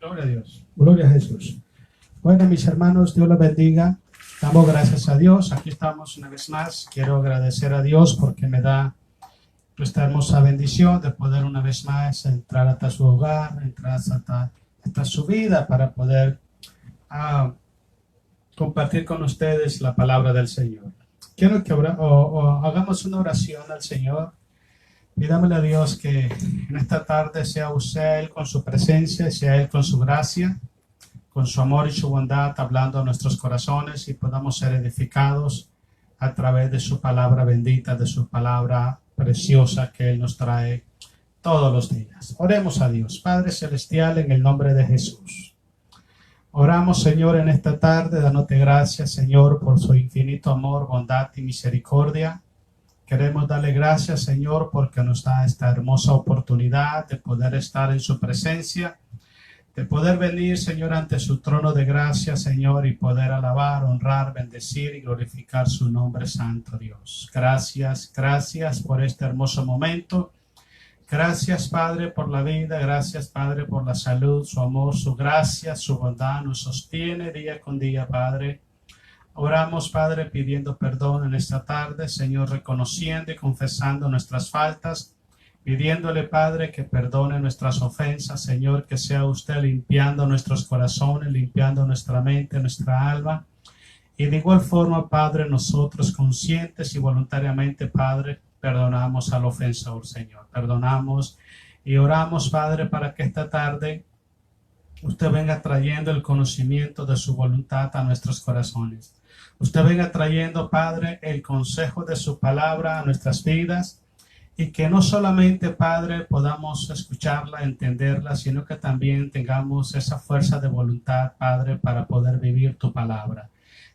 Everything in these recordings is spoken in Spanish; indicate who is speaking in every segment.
Speaker 1: Gloria a Dios. Gloria a Jesús. Bueno, mis hermanos, Dios los bendiga. Damos gracias a Dios. Aquí estamos una vez más. Quiero agradecer a Dios porque me da esta hermosa bendición de poder una vez más entrar hasta su hogar, entrar hasta su vida para poder compartir con ustedes la palabra del Señor. Quiero que hagamos una oración al Señor. Pidámosle a Dios que en esta tarde sea usted Él con su presencia, sea Él con su gracia, con su amor y su bondad, hablando a nuestros corazones y podamos ser edificados a través de su palabra bendita, de su palabra preciosa que Él nos trae todos los días. Oremos a Dios. Padre Celestial, en el nombre de Jesús. Oramos, Señor, en esta tarde, dándote gracias, Señor, por su infinito amor, bondad y misericordia. Queremos darle gracias, Señor, porque nos da esta hermosa oportunidad de poder estar en su presencia, de poder venir, Señor, ante su trono de gracia, Señor, y poder alabar, honrar, bendecir y glorificar su nombre santo, Dios. Gracias, gracias por este hermoso momento. Gracias, Padre, por la vida. Gracias, Padre, por la salud, su amor, su gracia, su bondad nos sostiene día con día, Padre. Oramos, Padre, pidiendo perdón en esta tarde, Señor, reconociendo y confesando nuestras faltas, pidiéndole, Padre, que perdone nuestras ofensas, Señor, que sea usted limpiando nuestros corazones, limpiando nuestra mente, nuestra alma. Y de igual forma, Padre, nosotros conscientes y voluntariamente, Padre, perdonamos al ofensor, Señor. Perdonamos y oramos, Padre, para que esta tarde usted venga trayendo el conocimiento de su voluntad a nuestros corazones. Usted venga trayendo, Padre, el consejo de su palabra a nuestras vidas y que no solamente, Padre, podamos escucharla, entenderla, sino que también tengamos esa fuerza de voluntad, Padre, para poder vivir tu palabra.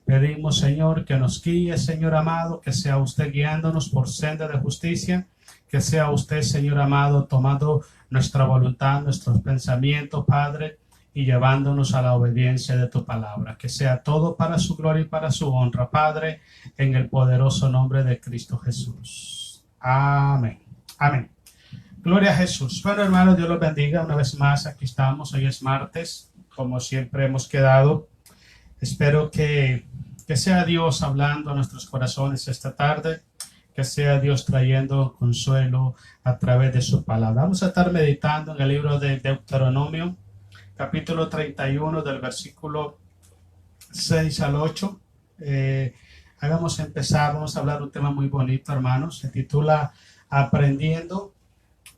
Speaker 1: Pedimos, Señor, que nos guíe, Señor amado, que sea usted guiándonos por senda de justicia, que sea usted, Señor amado, tomando nuestra voluntad, nuestros pensamientos, Padre, y llevándonos a la obediencia de tu palabra. Que sea todo para su gloria y para su honra, Padre, en el poderoso nombre de Cristo Jesús. Amén. Amén. Gloria a Jesús. Bueno, hermanos, Dios los bendiga. Una vez más, aquí estamos. Hoy es martes, como siempre hemos quedado. Espero que sea Dios hablando a nuestros corazones esta tarde, que sea Dios trayendo consuelo a través de su palabra. Vamos a estar meditando en el libro de Deuteronomio, capítulo 31, del versículo 6 al 8. Vamos a empezar, vamos a hablar un tema muy bonito, hermanos. Se titula Aprendiendo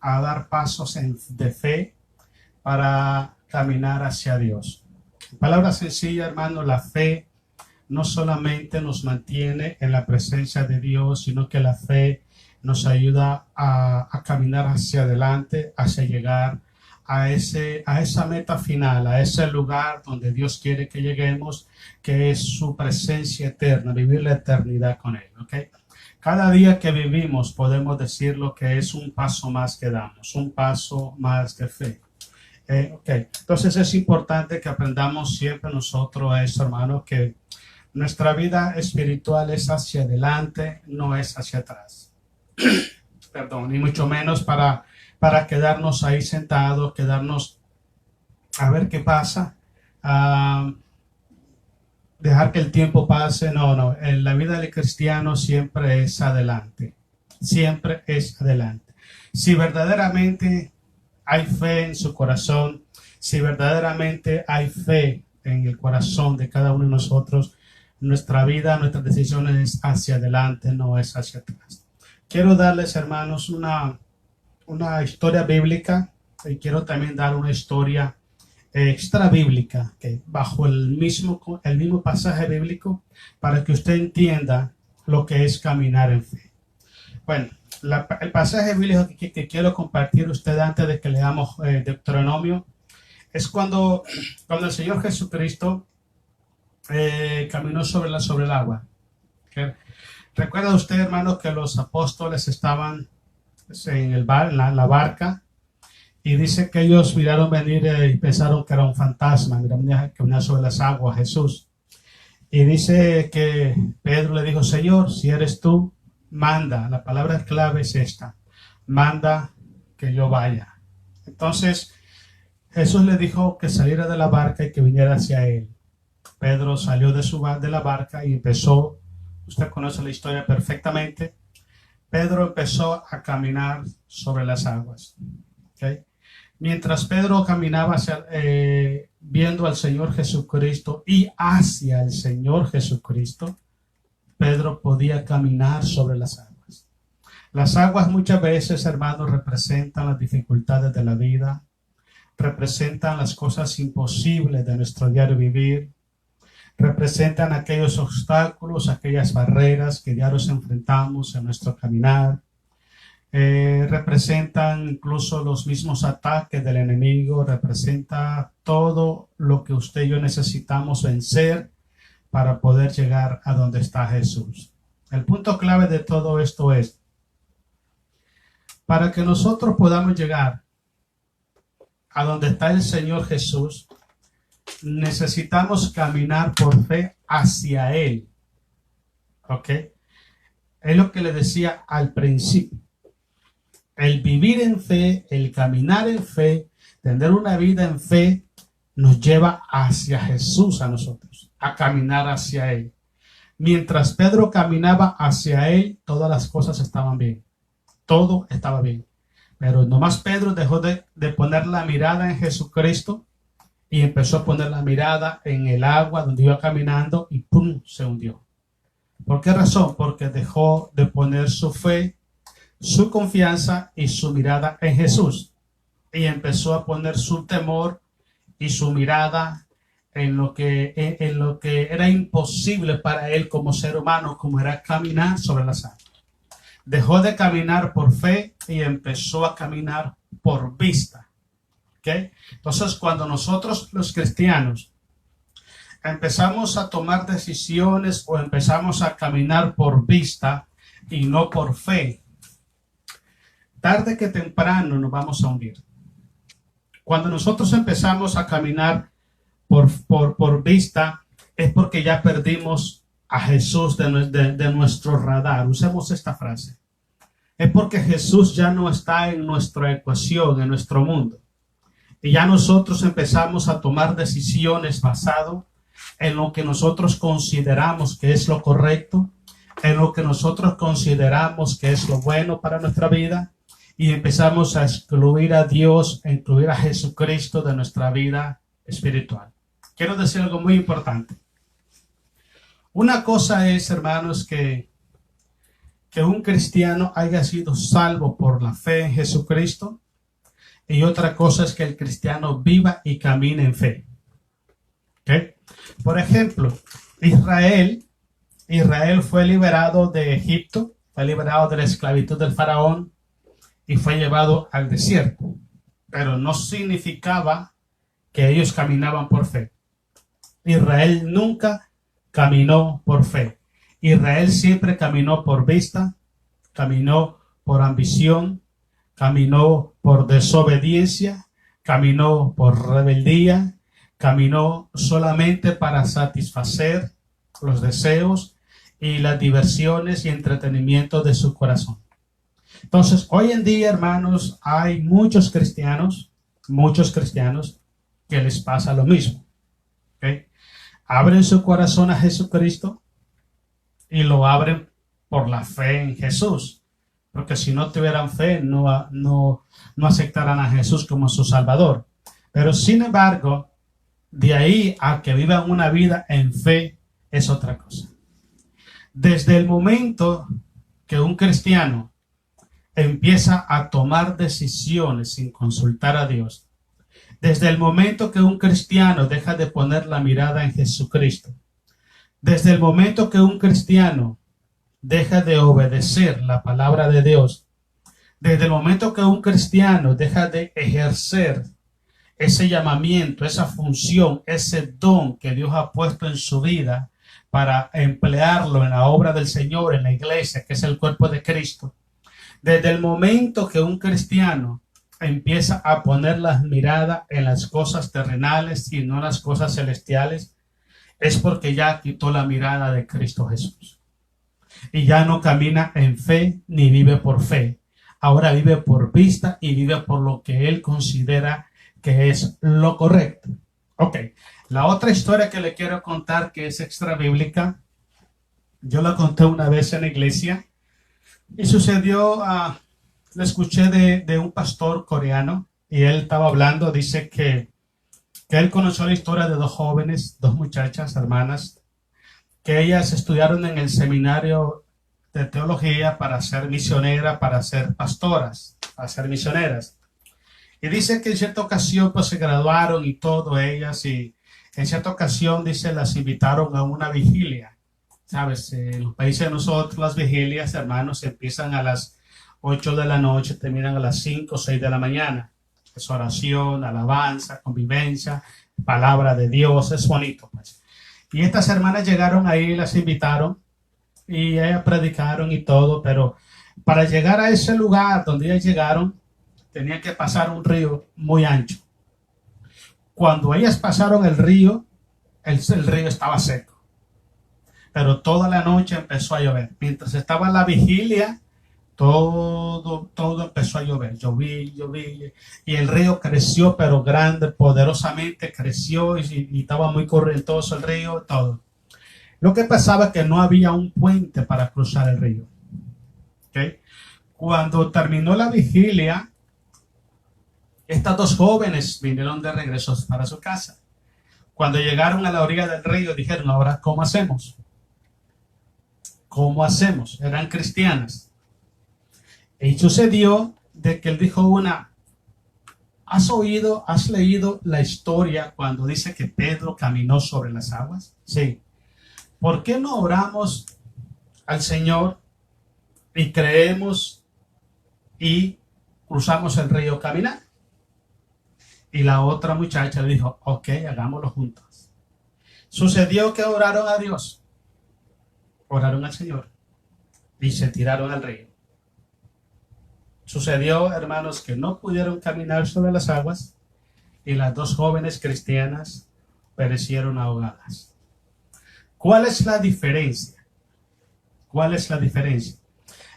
Speaker 1: a dar pasos de fe para caminar hacia Dios. Palabra sencilla, hermano, la fe no solamente nos mantiene en la presencia de Dios, sino que la fe nos ayuda a caminar hacia adelante, hacia llegar a esa meta final, a ese lugar donde Dios quiere que lleguemos, que es su presencia eterna, vivir la eternidad con Él. ¿Okay? Cada día que vivimos podemos decir lo que es un paso más que damos, un paso más de fe. Entonces es importante que aprendamos siempre nosotros eso, hermano, que nuestra vida espiritual es hacia adelante, no es hacia atrás. Perdón, ni mucho menos para quedarnos ahí sentados, quedarnos a ver qué pasa, dejar que el tiempo pase. No, en la vida del cristiano siempre es adelante, siempre es adelante. Si verdaderamente hay fe en su corazón, si verdaderamente hay fe en el corazón de cada uno de nosotros, nuestra vida, nuestras decisiones es hacia adelante, no es hacia atrás. Quiero darles, hermanos, una historia bíblica y quiero también dar una historia extra bíblica bajo el mismo pasaje bíblico para que usted entienda lo que es caminar en fe. Bueno, el pasaje bíblico que quiero compartir usted antes de que leamos Deuteronomio es cuando el Señor Jesucristo caminó sobre el agua. ¿Okay? ¿Recuerda usted, hermano, que los apóstoles estaban en la barca y dice que ellos miraron venir y pensaron que era un fantasma, miraron que venía sobre las aguas Jesús? Y dice que Pedro le dijo: Señor, si eres tú, manda. La palabra clave es esta: manda que yo vaya. Entonces Jesús le dijo que saliera de la barca y que viniera hacia él. Pedro salió de la barca y empezó, usted conoce la historia perfectamente, Pedro empezó a caminar sobre las aguas. ¿Okay? Mientras Pedro caminaba viendo al Señor Jesucristo y hacia el Señor Jesucristo, Pedro podía caminar sobre las aguas. Las aguas muchas veces, hermanos, representan las dificultades de la vida, representan las cosas imposibles de nuestro diario vivir, representan aquellos obstáculos, aquellas barreras que diarios enfrentamos en nuestro caminar. Representan incluso los mismos ataques del enemigo, representa todo lo que usted y yo necesitamos vencer para poder llegar a donde está Jesús. El punto clave de todo esto es, para que nosotros podamos llegar a donde está el Señor Jesús, necesitamos caminar por fe hacia Él. ¿Ok? Es lo que le decía al principio. El vivir en fe, el caminar en fe, tener una vida en fe, nos lleva hacia Jesús a nosotros, a caminar hacia Él. Mientras Pedro caminaba hacia Él, todas las cosas estaban bien. Todo estaba bien. Pero nomás Pedro dejó de poner la mirada en Jesucristo y empezó a poner la mirada en el agua donde iba caminando y ¡pum! Se hundió. ¿Por qué razón? Porque dejó de poner su fe, su confianza y su mirada en Jesús. Y empezó a poner su temor y su mirada en lo que era imposible para él como ser humano, como era caminar sobre las aguas. Dejó de caminar por fe y empezó a caminar por vista. ¿Okay? Entonces, cuando nosotros los cristianos empezamos a tomar decisiones o empezamos a caminar por vista y no por fe, tarde que temprano nos vamos a hundir. Cuando nosotros empezamos a caminar por vista, es porque ya perdimos a Jesús de nuestro radar. Usemos esta frase. Es porque Jesús ya no está en nuestra ecuación, en nuestro mundo. Y ya nosotros empezamos a tomar decisiones basado en lo que nosotros consideramos que es lo correcto, en lo que nosotros consideramos que es lo bueno para nuestra vida, y empezamos a excluir a Dios, a incluir a Jesucristo de nuestra vida espiritual. Quiero decir algo muy importante. Una cosa es, hermanos, que un cristiano haya sido salvo por la fe en Jesucristo, y otra cosa es que el cristiano viva y camine en fe. ¿Okay? Por ejemplo, Israel fue liberado de Egipto, fue liberado de la esclavitud del faraón y fue llevado al desierto. Pero no significaba que ellos caminaban por fe. Israel nunca caminó por fe. Israel siempre caminó por vista, caminó por ambición, caminó por desobediencia, caminó por rebeldía, caminó solamente para satisfacer los deseos y las diversiones y entretenimiento de su corazón. Entonces, hoy en día, hermanos, hay muchos cristianos que les pasa lo mismo. ¿Okay? Abren su corazón a Jesucristo y lo abren por la fe en Jesús. Porque si no tuvieran fe, no aceptarán a Jesús como su Salvador. Pero sin embargo, de ahí a que vivan una vida en fe es otra cosa. Desde el momento que un cristiano empieza a tomar decisiones sin consultar a Dios, desde el momento que un cristiano deja de poner la mirada en Jesucristo, desde el momento que un cristiano deja de obedecer la palabra de Dios, desde el momento que un cristiano deja de ejercer ese llamamiento, esa función, ese don que Dios ha puesto en su vida para emplearlo en la obra del Señor, en la iglesia, que es el cuerpo de Cristo, desde el momento que un cristiano empieza a poner la mirada en las cosas terrenales y no en las cosas celestiales, es porque ya quitó la mirada de Cristo Jesús. Y ya no camina en fe ni vive por fe. Ahora vive por vista y vive por lo que él considera que es lo correcto. Ok, la otra historia que le quiero contar que es extra bíblica, yo la conté una vez en la iglesia y sucedió, la escuché de un pastor coreano y él estaba hablando, dice que él conoció la historia de dos jóvenes, dos muchachas, hermanas, que ellas estudiaron en el seminario de teología para ser misioneras, para ser pastoras, para ser misioneras. Y dice que en cierta ocasión pues se graduaron y todo ellas, y en cierta ocasión dice las invitaron a una vigilia. Sabes, en los países de nosotros las vigilias, hermanos, empiezan a las 8 de la noche, terminan a las 5 o 6 de la mañana. Es oración, alabanza, convivencia, palabra de Dios, es bonito pues. Y estas hermanas llegaron ahí, las invitaron y ellas predicaron y todo, pero para llegar a ese lugar donde ellas llegaron, tenían que pasar un río muy ancho. Cuando ellas pasaron el río río estaba seco. Pero toda la noche empezó a llover. Mientras estaba la vigilia, todo empezó a llover. Lloví. Y el río creció, pero grande, poderosamente creció y estaba muy corrientoso el río, todo. Lo que pasaba es que no había un puente para cruzar el río. ¿Okay? Cuando terminó la vigilia, estas dos jóvenes vinieron de regreso para su casa. Cuando llegaron a la orilla del río, dijeron, ahora, ¿cómo hacemos? ¿Cómo hacemos? Eran cristianas. Y sucedió de que él dijo una, ¿has leído la historia cuando dice que Pedro caminó sobre las aguas? Sí. ¿Por qué no oramos al Señor y creemos y cruzamos el río caminando? Y la otra muchacha dijo, ok, hagámoslo juntos. Sucedió que oraron a Dios, oraron al Señor y se tiraron al río. Sucedió, hermanos, que no pudieron caminar sobre las aguas y las dos jóvenes cristianas perecieron ahogadas. ¿Cuál es la diferencia? ¿Cuál es la diferencia?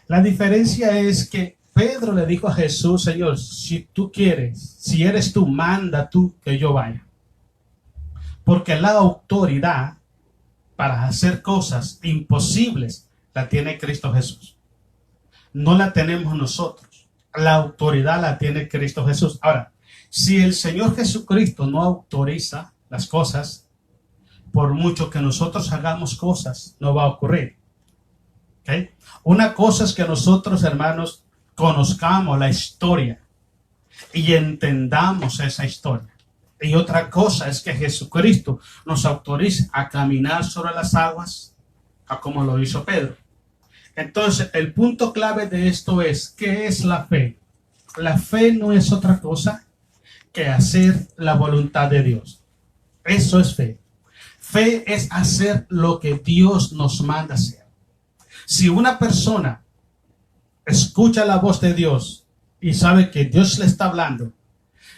Speaker 1: La diferencia es que Pedro le dijo a Jesús, Señor, si tú quieres, si eres tú, manda tú que yo vaya. Porque la autoridad para hacer cosas imposibles la tiene Cristo Jesús. No la tenemos nosotros. La autoridad la tiene Cristo Jesús. Ahora, si el Señor Jesucristo no autoriza las cosas, por mucho que nosotros hagamos cosas, no va a ocurrir. ¿Okay? Una cosa es que nosotros, hermanos, conozcamos la historia y entendamos esa historia. Y otra cosa es que Jesucristo nos autoriza a caminar sobre las aguas, a como lo hizo Pedro. Entonces, el punto clave de esto es, ¿qué es la fe? La fe no es otra cosa que hacer la voluntad de Dios. Eso es fe. Fe es hacer lo que Dios nos manda hacer. Si una persona escucha la voz de Dios y sabe que Dios le está hablando,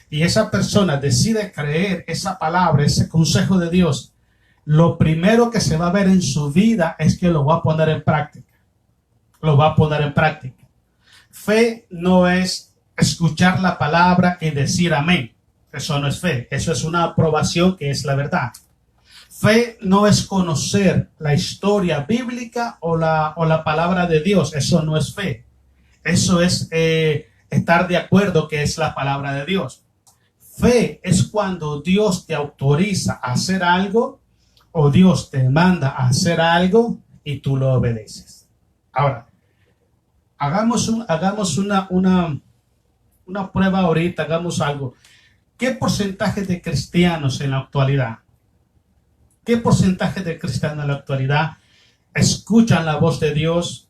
Speaker 1: y esa persona decide creer esa palabra, ese consejo de Dios, lo primero que se va a ver en su vida es que lo va a poner en práctica. Lo va a poner en práctica. Fe no es escuchar la palabra y decir amén. Eso no es fe. Eso es una aprobación que es la verdad. Fe no es conocer la historia bíblica o la palabra de Dios. Eso no es fe. Eso es estar de acuerdo que es la palabra de Dios. Fe es cuando Dios te autoriza a hacer algo o Dios te manda a hacer algo y tú lo obedeces. Ahora, hagamos una prueba ahorita, hagamos algo. ¿Qué porcentaje de cristianos en la actualidad? ¿Qué porcentaje de cristianos en la actualidad escuchan la voz de Dios,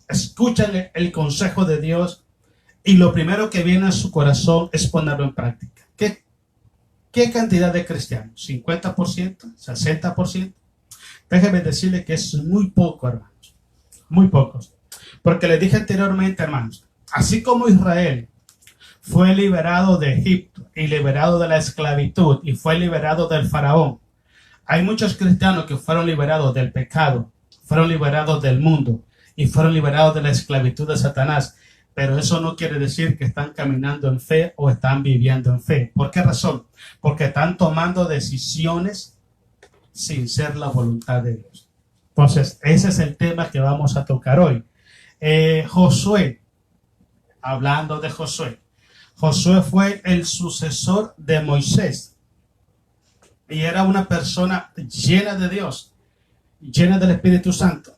Speaker 1: escuchan el consejo de Dios y lo primero que viene a su corazón es ponerlo en práctica? ¿Qué cantidad de cristianos? ¿50%? ¿60%? Déjeme decirle que es muy poco, hermanos. Muy pocos. Porque les dije anteriormente, hermanos, así como Israel fue liberado de Egipto y liberado de la esclavitud y fue liberado del faraón, hay muchos cristianos que fueron liberados del pecado, fueron liberados del mundo y fueron liberados de la esclavitud de Satanás. pero eso no quiere decir que están caminando en fe o están viviendo en fe. ¿Por qué razón? Porque están tomando decisiones sin ser la voluntad de Dios. Entonces, ese es el tema que vamos a tocar hoy. Josué, hablando de Josué. Josué fue el sucesor de Moisés y era una persona llena de Dios, llena del Espíritu Santo.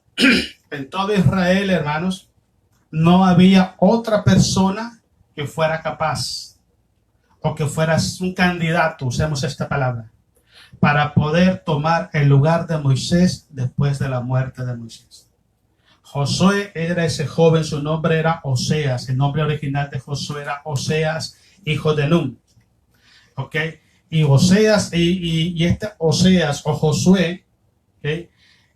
Speaker 1: En todo Israel, hermanos, no había otra persona que fuera capaz o que fuera un candidato, usemos esta palabra, para poder tomar el lugar de Moisés después de la muerte de Moisés. Josué era ese joven, su nombre era Oseas, el nombre original de Josué era Oseas, hijo de Nun. ¿Ok? Y Oseas, este Oseas o Josué, ¿okay?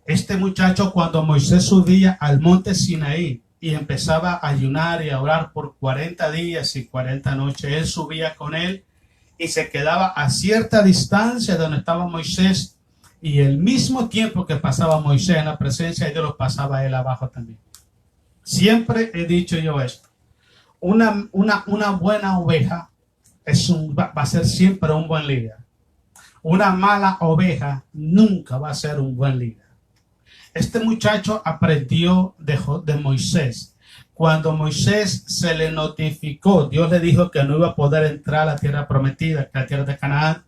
Speaker 1: Este muchacho, cuando Moisés subía al monte Sinaí y empezaba a ayunar y a orar por 40 días y 40 noches, él subía con él y se quedaba a cierta distancia de donde estaba Moisés, y el mismo tiempo que pasaba Moisés en la presencia de Dios lo pasaba él abajo también. Siempre he dicho yo esto: una buena oveja va a ser siempre un buen líder. Una mala oveja nunca va a ser un buen líder. Este muchacho aprendió de Moisés. Cuando Moisés se le notificó, Dios le dijo que no iba a poder entrar a la tierra prometida, que la tierra de Canaán.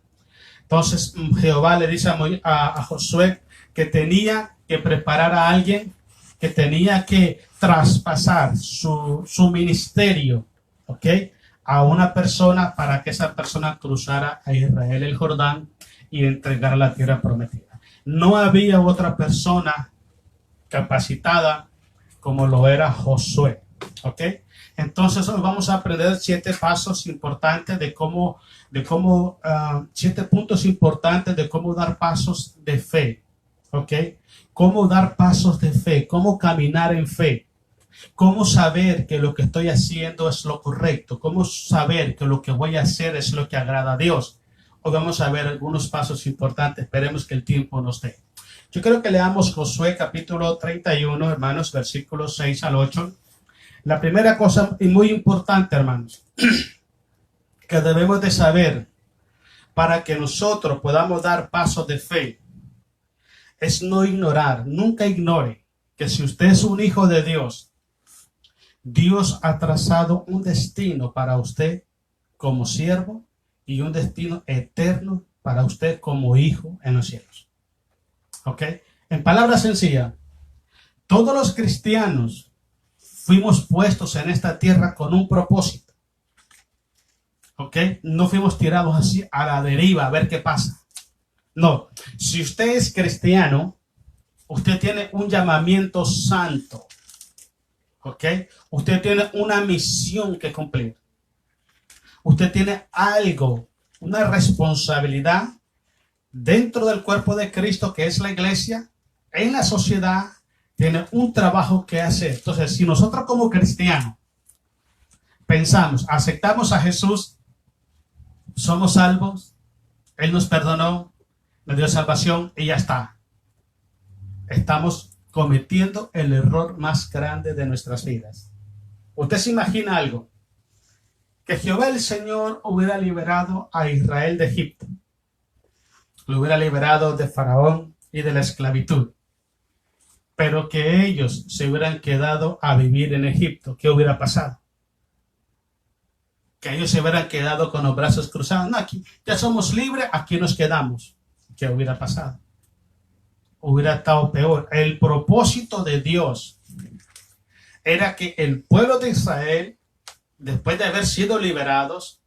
Speaker 1: Entonces Jehová le dice a Josué que tenía que preparar a alguien, que tenía que traspasar su ministerio, ¿ok?, a una persona, para que esa persona cruzara a Israel el Jordán y entregara la tierra prometida. No había otra persona capacitada como lo era Josué, ¿ok? Entonces hoy vamos a aprender 7 pasos importantes de cómo 7 puntos importantes de cómo dar pasos de fe, ¿ok? Cómo dar pasos de fe, cómo caminar en fe, cómo saber que lo que estoy haciendo es lo correcto, cómo saber que lo que voy a hacer es lo que agrada a Dios. Hoy vamos a ver algunos pasos importantes, esperemos que el tiempo nos dé. Yo creo que leamos Josué capítulo 31, hermanos, versículos 6 al 8. La primera cosa, y muy importante, hermanos, que debemos de saber para que nosotros podamos dar pasos de fe, es no ignorar, nunca ignore que si usted es un hijo de Dios, Dios ha trazado un destino para usted como siervo y un destino eterno para usted como hijo en los cielos. ¿Ok? En palabras sencillas, todos los cristianos fuimos puestos en esta tierra con un propósito. ¿Ok? No fuimos tirados así a la deriva a ver qué pasa. No, si usted es cristiano, usted tiene un llamamiento santo. ¿Ok? Usted tiene una misión que cumplir. Usted tiene algo, una responsabilidad dentro del cuerpo de Cristo, que es la iglesia, en la sociedad, tiene un trabajo que hacer. Entonces, si nosotros como cristianos pensamos, aceptamos a Jesús, somos salvos, Él nos perdonó, nos dio salvación y ya está, estamos cometiendo el error más grande de nuestras vidas. Usted se imagina algo, que Jehová el Señor hubiera liberado a Israel de Egipto, lo hubiera liberado de Faraón y de la esclavitud, pero que ellos se hubieran quedado a vivir en Egipto. ¿Qué hubiera pasado? Que ellos se hubieran quedado con los brazos cruzados. No, aquí ya somos libres, aquí nos quedamos. ¿Qué hubiera pasado? Hubiera estado peor. El propósito de Dios era que el pueblo de Israel, después de haber sido liberados,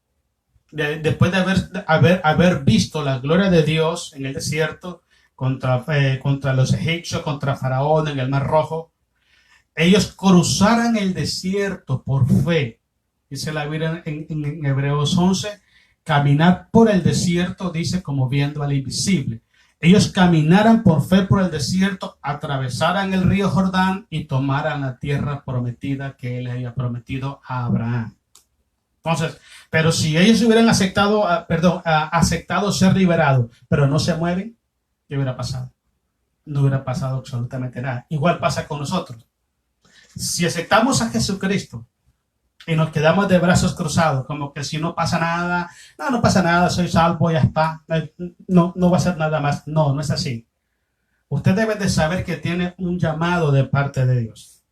Speaker 1: después de haber visto la gloria de Dios en el desierto, contra los egipcios, contra Faraón en el Mar Rojo, ellos cruzaran el desierto por fe. Dice la Biblia en Hebreos 11, caminar por el desierto, dice, como viendo al invisible. Ellos caminaran por fe por el desierto, atravesaran el río Jordán y tomaran la tierra prometida que él había prometido a Abraham. Entonces, pero si ellos hubieran aceptado ser liberados, pero no se mueven, ¿qué hubiera pasado? No hubiera pasado absolutamente nada. Igual pasa con nosotros. Si aceptamos a Jesucristo, y nos quedamos de brazos cruzados, como que si no pasa nada, no pasa nada, soy salvo, ya está, no va a ser nada más. No, no es así. Usted debe de saber que tiene un llamado de parte de Dios.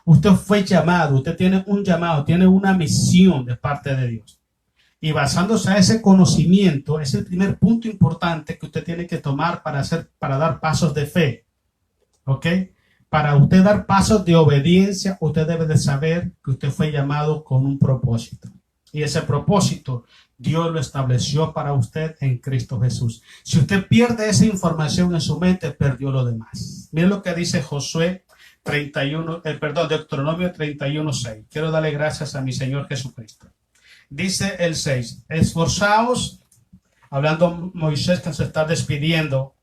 Speaker 1: Usted fue llamado, usted tiene un llamado, tiene una misión de parte de Dios. Y basándose a ese conocimiento, es el primer punto importante que usted tiene que tomar para dar pasos de fe. ¿Ok? Para usted dar pasos de obediencia, usted debe de saber que usted fue llamado con un propósito. Y ese propósito, Dios lo estableció para usted en Cristo Jesús. Si usted pierde esa información en su mente, perdió lo demás. Miren lo que dice Josué 31, Deuteronomio 31:6. Quiero darle gracias a mi Señor Jesucristo. Dice el 6, esforzaos, hablando Moisés que se está despidiendo,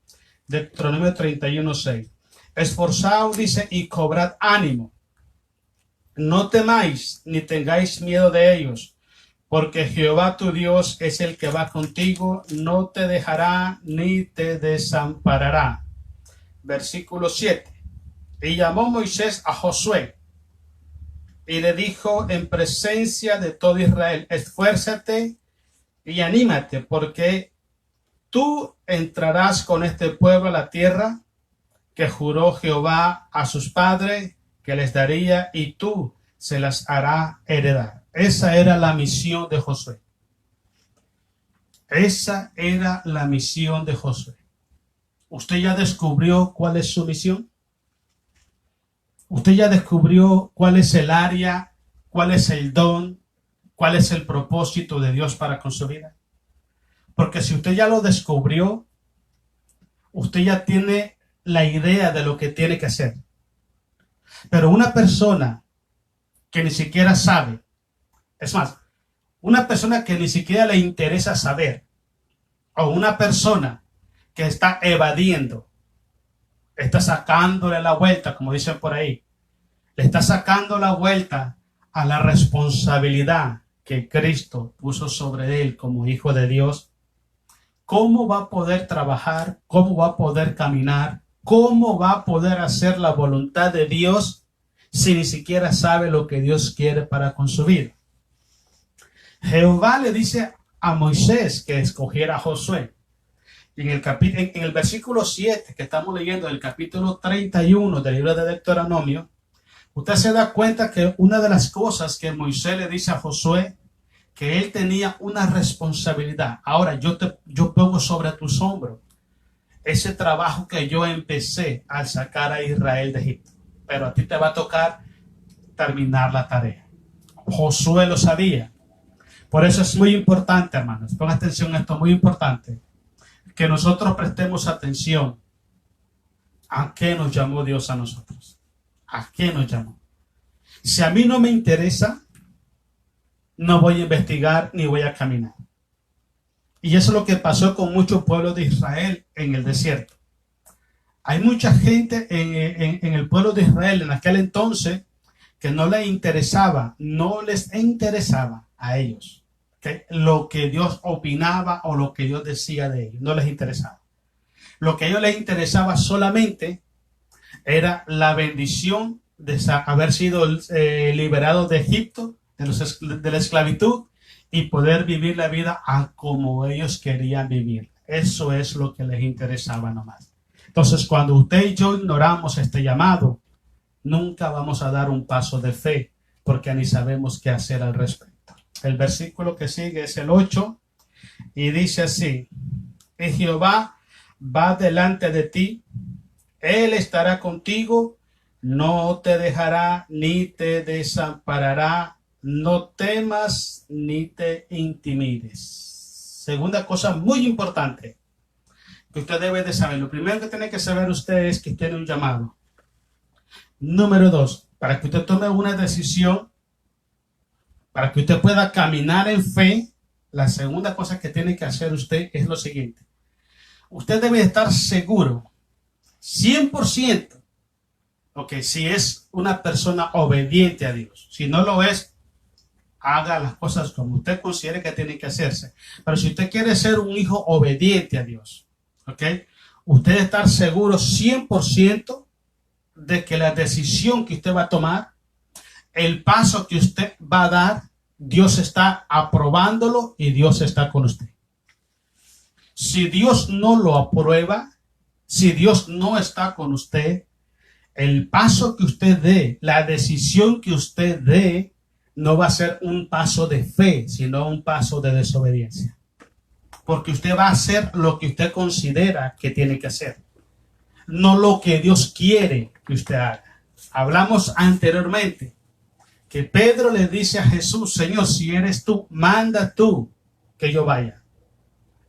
Speaker 1: Deuteronomio 31:6. Esforzaos, dice, y cobrad ánimo. No temáis ni tengáis miedo de ellos, porque Jehová tu Dios es el que va contigo, no te dejará ni te desamparará. Versículo 7. Y llamó Moisés a Josué y le dijo en presencia de todo Israel, esfuérzate y anímate, porque tú entrarás con este pueblo a la tierra que juró Jehová a sus padres que les daría, y tú se las hará heredar. Esa era la misión de Josué. Esa era la misión de Josué. ¿Usted ya descubrió cuál es su misión? ¿Usted ya descubrió cuál es el área, cuál es el don, cuál es el propósito de Dios para con su vida? Porque si usted ya lo descubrió, usted ya tiene la idea de lo que tiene que hacer. Pero una persona que ni siquiera sabe, es más, una persona que ni siquiera le interesa saber, o una persona que está evadiendo, está sacándole la vuelta, como dicen por ahí, le está sacando la vuelta a la responsabilidad que Cristo puso sobre él como hijo de Dios. ¿Cómo va a poder trabajar? ¿Cómo va a poder caminar? ¿Cómo va a poder hacer la voluntad de Dios si ni siquiera sabe lo que Dios quiere para con su vida? Jehová le dice a Moisés que escogiera a Josué. En el versículo 7 que estamos leyendo del capítulo 31 del libro de Deuteronomio, usted se da cuenta que una de las cosas que Moisés le dice a Josué, que él tenía una responsabilidad. Ahora yo pongo sobre tus hombros ese trabajo que yo empecé al sacar a Israel de Egipto, pero a ti te va a tocar terminar la tarea. Josué lo sabía. Por eso es muy importante, hermanos, pongan atención a esto, muy importante, que nosotros prestemos atención a qué nos llamó Dios a nosotros. ¿A qué nos llamó? Si a mí no me interesa, no voy a investigar ni voy a caminar. Y eso es lo que pasó con muchos pueblos de Israel en el desierto. Hay mucha gente en el pueblo de Israel en aquel entonces que no les interesaba a ellos, ¿okay? Lo que Dios opinaba o lo que Dios decía de ellos, no les interesaba. Lo que a ellos les interesaba solamente era la bendición de haber sido liberados de Egipto, de la esclavitud, y poder vivir la vida a como ellos querían vivir. Eso es lo que les interesaba nomás. Entonces, cuando usted y yo ignoramos este llamado, nunca vamos a dar un paso de fe, porque ni sabemos qué hacer al respecto. El versículo que sigue es el 8, y dice así, y Jehová va delante de ti, Él estará contigo, no te dejará ni te desamparará, no temas ni te intimides. Segunda cosa muy importante que usted debe de saber. Lo primero que tiene que saber usted es que tiene un llamado. Número 2, para que usted tome una decisión, para que usted pueda caminar en fe, la segunda cosa que tiene que hacer usted es lo siguiente. Usted debe estar seguro, 100%, si es una persona obediente a Dios. Si no lo es, haga las cosas como usted considere que tiene que hacerse. Pero si usted quiere ser un hijo obediente a Dios, usted debe estar seguro 100% de que la decisión que usted va a tomar el paso que usted va a dar, Dios está aprobándolo y Dios está con usted. Si Dios no lo aprueba, si Dios no está con usted, el paso que usted dé, la decisión que usted dé, no va a ser un paso de fe, sino un paso de desobediencia. Porque usted va a hacer lo que usted considera que tiene que hacer, no lo que Dios quiere que usted haga. Hablamos anteriormente que Pedro le dice a Jesús: Señor, si eres tú, manda tú que yo vaya.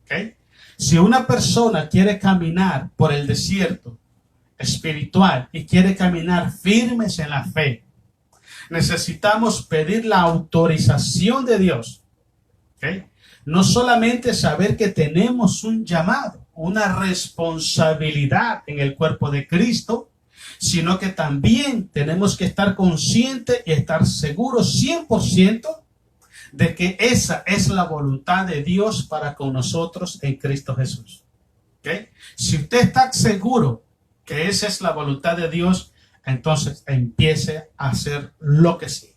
Speaker 1: ¿Okay? Si una persona quiere caminar por el desierto espiritual y quiere caminar firmes en la fe, necesitamos pedir la autorización de Dios. ¿Okay? No solamente saber que tenemos un llamado, una responsabilidad en el cuerpo de Cristo, sino que también tenemos que estar conscientes y estar seguros 100% de que esa es la voluntad de Dios para con nosotros en Cristo Jesús. ¿Okay? Si usted está seguro que esa es la voluntad de Dios, entonces empiece a hacer lo que sigue.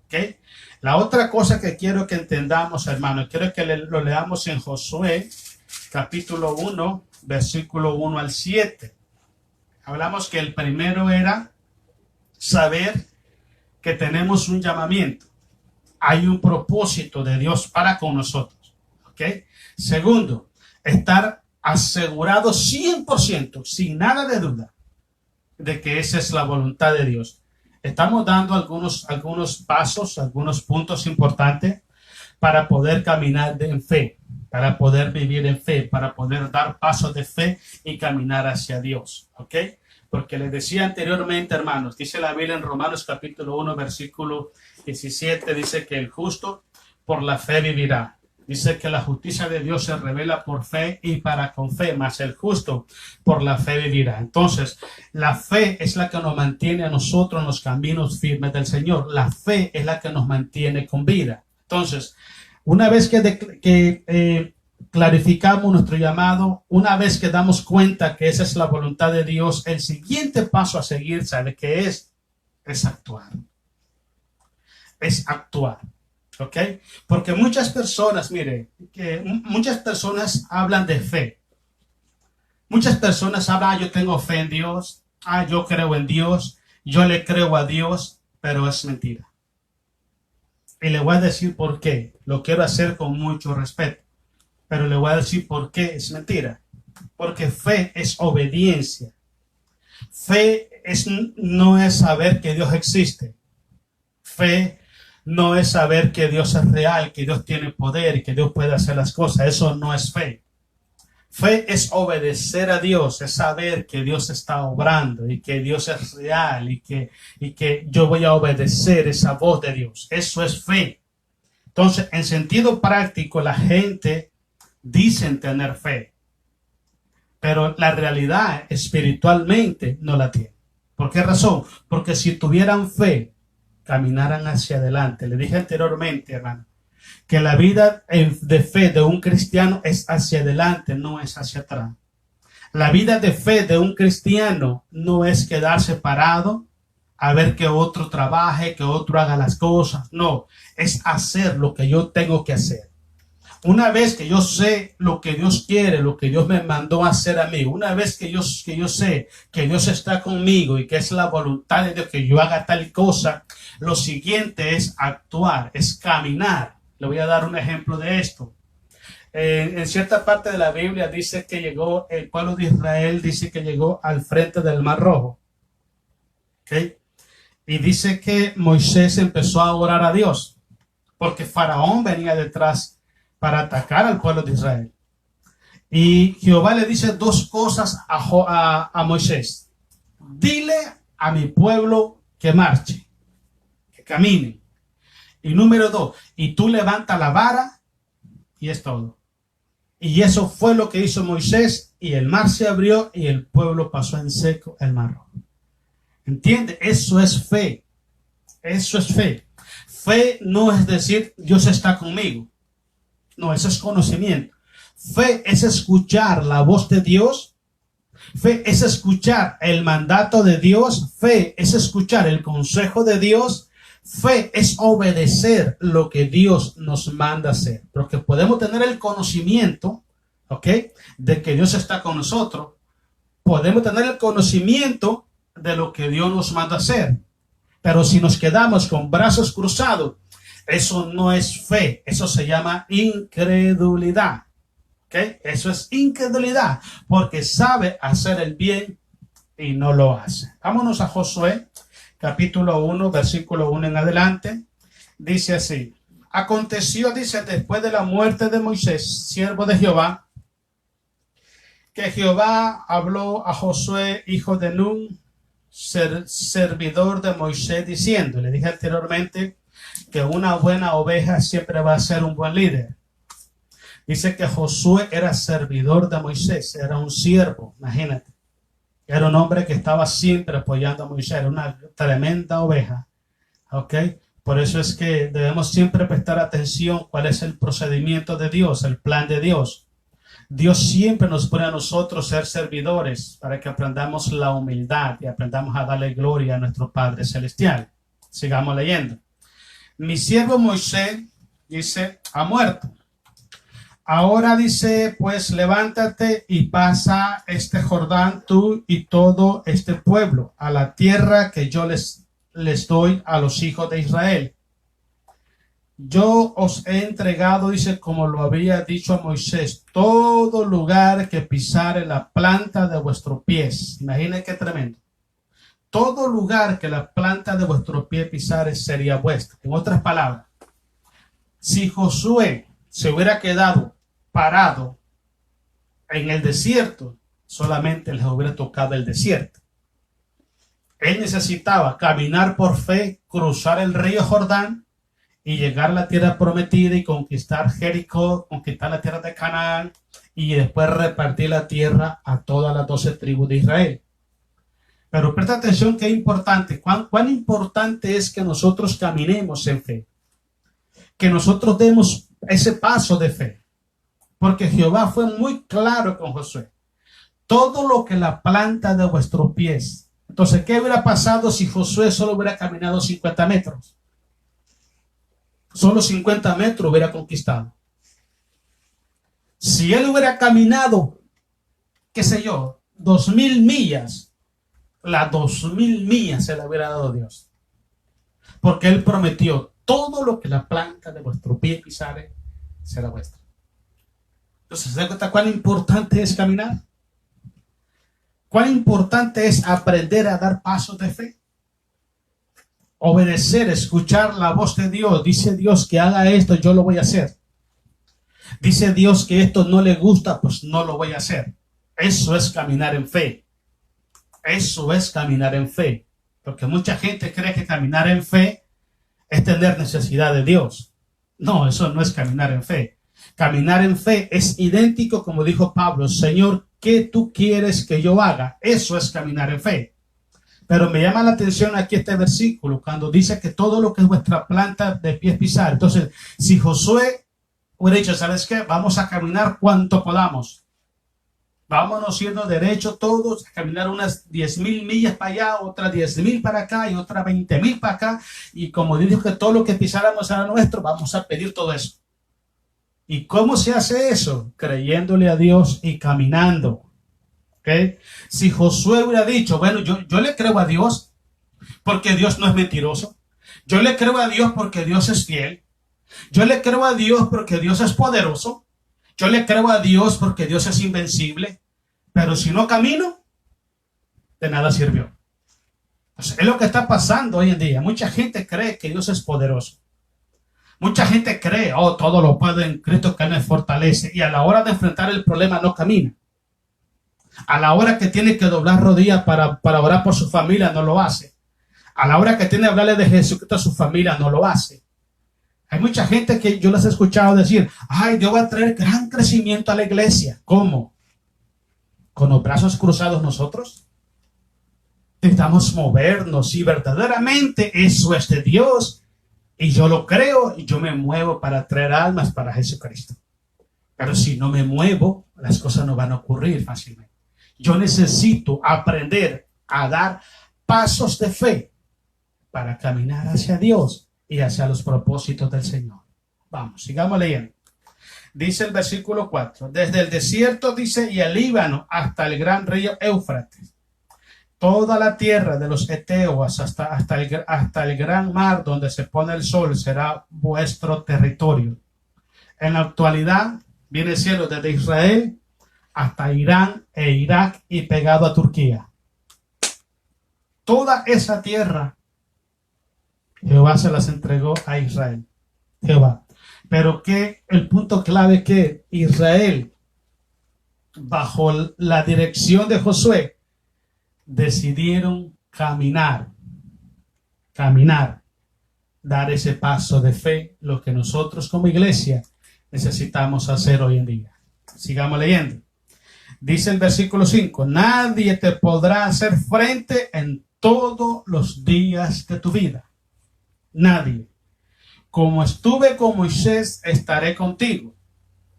Speaker 1: ¿Okay? La otra cosa que quiero que entendamos, hermanos, quiero que lo leamos en Josué, capítulo 1, versículo 1 al 7. Hablamos que el primero era saber que tenemos un llamamiento. Hay un propósito de Dios para con nosotros. ¿Okay? Segundo, estar asegurado 100%, sin nada de duda, de que esa es la voluntad de Dios. Estamos dando algunos pasos, algunos puntos importantes para poder caminar en fe, para poder vivir en fe, para poder dar pasos de fe y caminar hacia Dios. ¿Ok? Porque les decía anteriormente, hermanos, dice la Biblia en Romanos capítulo 1, versículo 17, dice que el justo por la fe vivirá. Dice que la justicia de Dios se revela por fe y para con fe, mas el justo por la fe vivirá. Entonces, la fe es la que nos mantiene a nosotros en los caminos firmes del Señor. La fe es la que nos mantiene con vida. Entonces, una vez que clarificamos nuestro llamado, una vez que damos cuenta que esa es la voluntad de Dios, el siguiente paso a seguir, ¿sabe qué es? Es actuar. Es actuar. ¿Ok? Porque muchas personas, mire, que muchas personas hablan de fe. Muchas personas hablan: yo tengo fe en Dios, yo creo en Dios, yo le creo a Dios, pero es mentira. Y le voy a decir por qué. Lo quiero hacer con mucho respeto, pero le voy a decir por qué es mentira. Porque fe es obediencia. Fe no es saber que Dios existe. Fe no es saber que Dios es real, que Dios tiene poder y que Dios puede hacer las cosas. Eso no es fe. Fe es obedecer a Dios, es saber que Dios está obrando y que Dios es real y que yo voy a obedecer esa voz de Dios. Eso es fe. Entonces, en sentido práctico, la gente dice tener fe, pero la realidad espiritualmente no la tiene. ¿Por qué razón? Porque si tuvieran fe, caminaran hacia adelante. Le dije anteriormente, hermano, que la vida de fe de un cristiano es hacia adelante, no es hacia atrás. La vida de fe de un cristiano no es quedarse parado a ver que otro trabaje, que otro haga las cosas. No, es hacer lo que yo tengo que hacer. Una vez que yo sé lo que Dios quiere, lo que Dios me mandó a hacer a mí, una vez que yo sé que Dios está conmigo y que es la voluntad de Dios que yo haga tal cosa, lo siguiente es actuar, es caminar. Le voy a dar un ejemplo de esto. En cierta parte de la Biblia dice que llegó el pueblo de Israel, dice que llegó al frente del Mar Rojo. ¿Okay? Y dice que Moisés empezó a orar a Dios porque Faraón venía detrás para atacar al pueblo de Israel. Y Jehová le dice dos cosas a Moisés: dile a mi pueblo que marche, que camine. Y número 2, y tú levanta la vara, y es todo. Y eso fue lo que hizo Moisés, y el mar se abrió y el pueblo pasó en seco el Mar Rojo. ¿Entiende? Eso es fe. Eso es fe. Fe no es decir Dios está conmigo. No, eso es conocimiento. Fe es escuchar la voz de Dios. Fe es escuchar el mandato de Dios. Fe es escuchar el consejo de Dios. Fe es obedecer lo que Dios nos manda hacer. Porque podemos tener el conocimiento, ¿ok?, de que Dios está con nosotros. Podemos tener el conocimiento de lo que Dios nos manda hacer. Pero si nos quedamos con brazos cruzados, eso no es fe. Eso se llama incredulidad. ¿Ok? Eso es incredulidad. Porque sabe hacer el bien y no lo hace. Vámonos a Josué, capítulo 1, versículo 1 en adelante. Dice así: aconteció, dice, después de la muerte de Moisés, siervo de Jehová, que Jehová habló a Josué, hijo de Nun, servidor de Moisés, diciendo, le dije anteriormente que una buena oveja siempre va a ser un buen líder. Dice que Josué era servidor de Moisés, era un siervo, imagínate. Era un hombre que estaba siempre apoyando a Moisés, era una tremenda oveja. ¿Ok? Por eso es que debemos siempre prestar atención cuál es el procedimiento de Dios, el plan de Dios. Dios siempre nos pone a nosotros ser servidores para que aprendamos la humildad y aprendamos a darle gloria a nuestro Padre Celestial. Sigamos leyendo. Mi siervo Moisés, dice, ha muerto. Ahora dice, pues levántate y pasa este Jordán tú y todo este pueblo a la tierra que yo les doy a los hijos de Israel. Yo os he entregado, dice, como lo había dicho a Moisés, todo lugar que pisare la planta de vuestros pies. Imaginen qué tremendo. Todo lugar que la planta de vuestro pie pisare sería vuestro. En otras palabras, si Josué se hubiera quedado parado en el desierto, solamente les hubiera tocado el desierto. Él necesitaba caminar por fe, cruzar el río Jordán y llegar a la tierra prometida y conquistar Jericó, conquistar la tierra de Canaán y después repartir la tierra a todas las 12 tribus de Israel. Pero presta atención que es importante. ¿Cuán importante es que nosotros caminemos en fe? Que nosotros demos ese paso de fe. Porque Jehová fue muy claro con Josué. Todo lo que la planta de vuestros pies. Entonces, ¿qué hubiera pasado si Josué solo hubiera caminado 50 metros? Solo 50 metros hubiera conquistado. Si él hubiera caminado, qué sé yo, 2000 millas, las 2000 millas se le hubiera dado Dios. Porque él prometió, todo lo que la planta de vuestro pie pisare será vuestro. Entonces, ¿se da cuenta cuán importante es caminar? ¿Cuán importante es aprender a dar pasos de fe? Obedecer, escuchar la voz de Dios. Dice Dios que haga esto, yo lo voy a hacer. Dice Dios que esto no le gusta, pues no lo voy a hacer. Eso es caminar en fe. Eso es caminar en fe. Porque mucha gente cree que caminar en fe es tener necesidad de Dios. No, eso no es caminar en fe. Caminar en fe es idéntico, como dijo Pablo, Señor, ¿qué tú quieres que yo haga? Eso es caminar en fe. Pero me llama la atención aquí este versículo, cuando dice que todo lo que es vuestra planta de pies pisar. Entonces, si Josué hubiera dicho, ¿sabes qué? Vamos a caminar cuanto podamos. Vámonos yendo derecho todos, a caminar unas 10,000 millas para allá, otras 10,000 para acá y otras 20,000 para acá. Y como dijo que todo lo que pisáramos era nuestro, vamos a pedir todo eso. ¿Y cómo se hace eso? Creyéndole a Dios y caminando. ¿Okay? Si Josué hubiera dicho, bueno, yo le creo a Dios porque Dios no es mentiroso. Yo le creo a Dios porque Dios es fiel. Yo le creo a Dios porque Dios es poderoso. Yo le creo a Dios porque Dios es invencible. Pero si no camino, de nada sirvió. Entonces, es lo que está pasando hoy en día. Mucha gente cree que Dios es poderoso. Mucha gente cree, oh, todo lo puedo en Cristo que me fortalece. Y a la hora de enfrentar el problema no camina. A la hora que tiene que doblar rodillas para orar por su familia, no lo hace. A la hora que tiene que hablarle de Jesucristo a su familia, no lo hace. Hay mucha gente que yo les he escuchado decir, ay, Dios va a traer gran crecimiento a la iglesia. ¿Cómo? ¿Con los brazos cruzados nosotros? Necesitamos movernos y verdaderamente eso es de Dios. Y yo lo creo y yo me muevo para traer almas para Jesucristo. Pero si no me muevo, las cosas no van a ocurrir fácilmente. Yo necesito aprender a dar pasos de fe. para caminar hacia Dios y hacia los propósitos del Señor. Vamos, sigamos leyendo. Dice el versículo 4, desde el desierto, dice, y el Líbano hasta el gran río Éufrates, toda la tierra de los Eteos hasta el gran mar donde se pone el sol será vuestro territorio. En la actualidad viene siendo desde Israel hasta Irán e Irak y pegado a Turquía. Toda esa tierra Jehová se las entregó a Israel. Jehová. Pero que el punto clave es que Israel, bajo la dirección de Josué, decidieron caminar, dar ese paso de fe, lo que nosotros como iglesia necesitamos hacer hoy en día. Sigamos leyendo. Dice el versículo 5, nadie te podrá hacer frente en todos los días de tu vida. Nadie. Como estuve con Moisés, estaré contigo.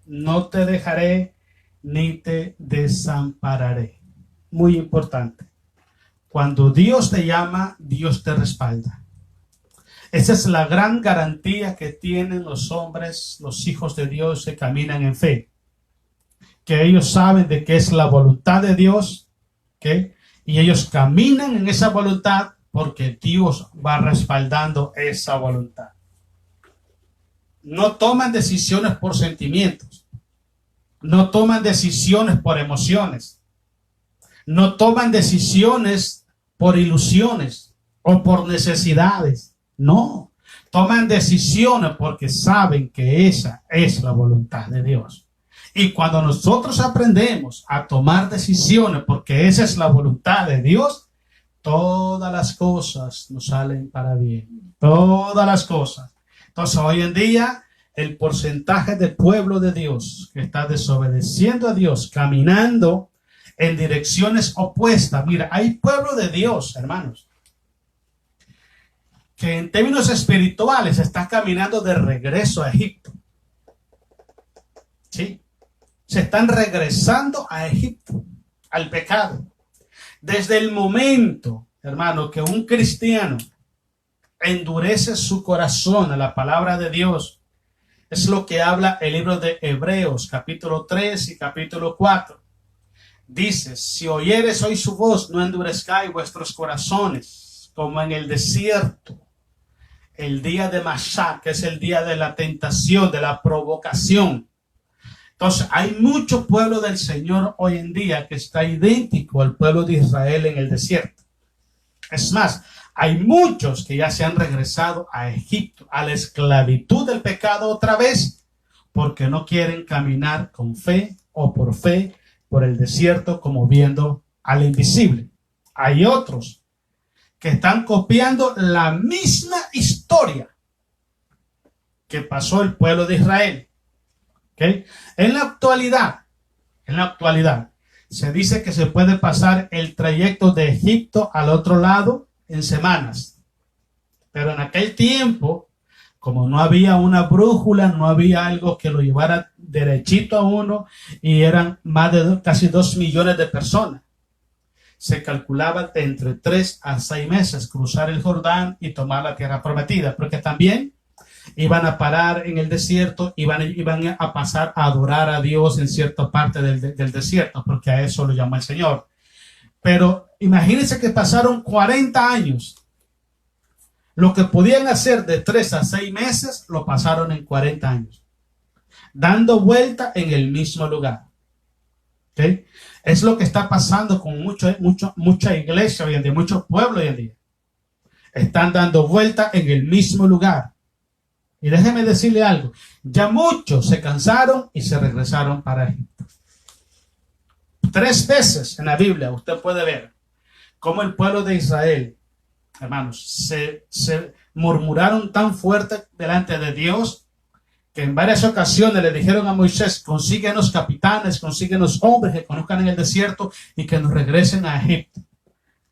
Speaker 1: No te dejaré ni te desampararé. Muy importante. Cuando Dios te llama, Dios te respalda. Esa es la gran garantía que tienen los hombres, los hijos de Dios que caminan en fe. Que ellos saben de qué es la voluntad de Dios, ¿okay? Y ellos caminan en esa voluntad porque Dios va respaldando esa voluntad. No toman decisiones por sentimientos. No toman decisiones por emociones. No toman decisiones por ilusiones o por necesidades. No. Toman decisiones porque saben que esa es la voluntad de Dios. Y cuando nosotros aprendemos a tomar decisiones porque esa es la voluntad de Dios, todas las cosas nos salen para bien. Todas las cosas. Entonces, hoy en día, el porcentaje de pueblo de Dios que está desobedeciendo a Dios, caminando en direcciones opuestas. Mira, hay pueblo de Dios, hermanos, que en términos espirituales está caminando de regreso a Egipto. Sí, se están regresando a Egipto, al pecado. Desde el momento, hermano, que un cristiano endurece su corazón a la palabra de Dios, es lo que habla el libro de Hebreos, capítulo 3 y capítulo 4. Dice, si oyeres hoy su voz, no endurezcáis vuestros corazones, como en el desierto, el día de Masá, que es el día de la tentación, de la provocación. Entonces, hay mucho pueblo del Señor hoy en día que está idéntico al pueblo de Israel en el desierto. Es más, hay muchos que ya se han regresado a Egipto, a la esclavitud del pecado otra vez, porque no quieren caminar con fe o por fe por el desierto como viendo al invisible. Hay otros que están copiando la misma historia que pasó el pueblo de Israel. ¿Okay? En la actualidad, se dice que se puede pasar el trayecto de Egipto al otro lado en semanas. Pero en aquel tiempo, como no había una brújula, no había algo que lo llevara derechito a uno, y eran más de casi 2 millones de personas. Se calculaba de entre 3 a 6 meses cruzar el Jordán y tomar la tierra prometida, porque también iban a parar en el desierto, iban a pasar a adorar a Dios en cierta parte del desierto, porque a eso lo llama el Señor. Pero imagínense que pasaron 40 años. Lo que podían hacer de 3 a 6 meses, lo pasaron en 40 años. Dando vuelta en el mismo lugar. ¿Okay? Es lo que está pasando con mucha iglesia hoy en día, muchos pueblos hoy en día. Están dando vuelta en el mismo lugar. Y déjeme decirle algo. Ya muchos se cansaron y se regresaron para Egipto. 3 veces en la Biblia usted puede ver cómo el pueblo de Israel, hermanos, se murmuraron tan fuerte delante de Dios que en varias ocasiones le dijeron a Moisés, consíguenos capitanes, consíguenos hombres que conozcan en el desierto y que nos regresen a Egipto.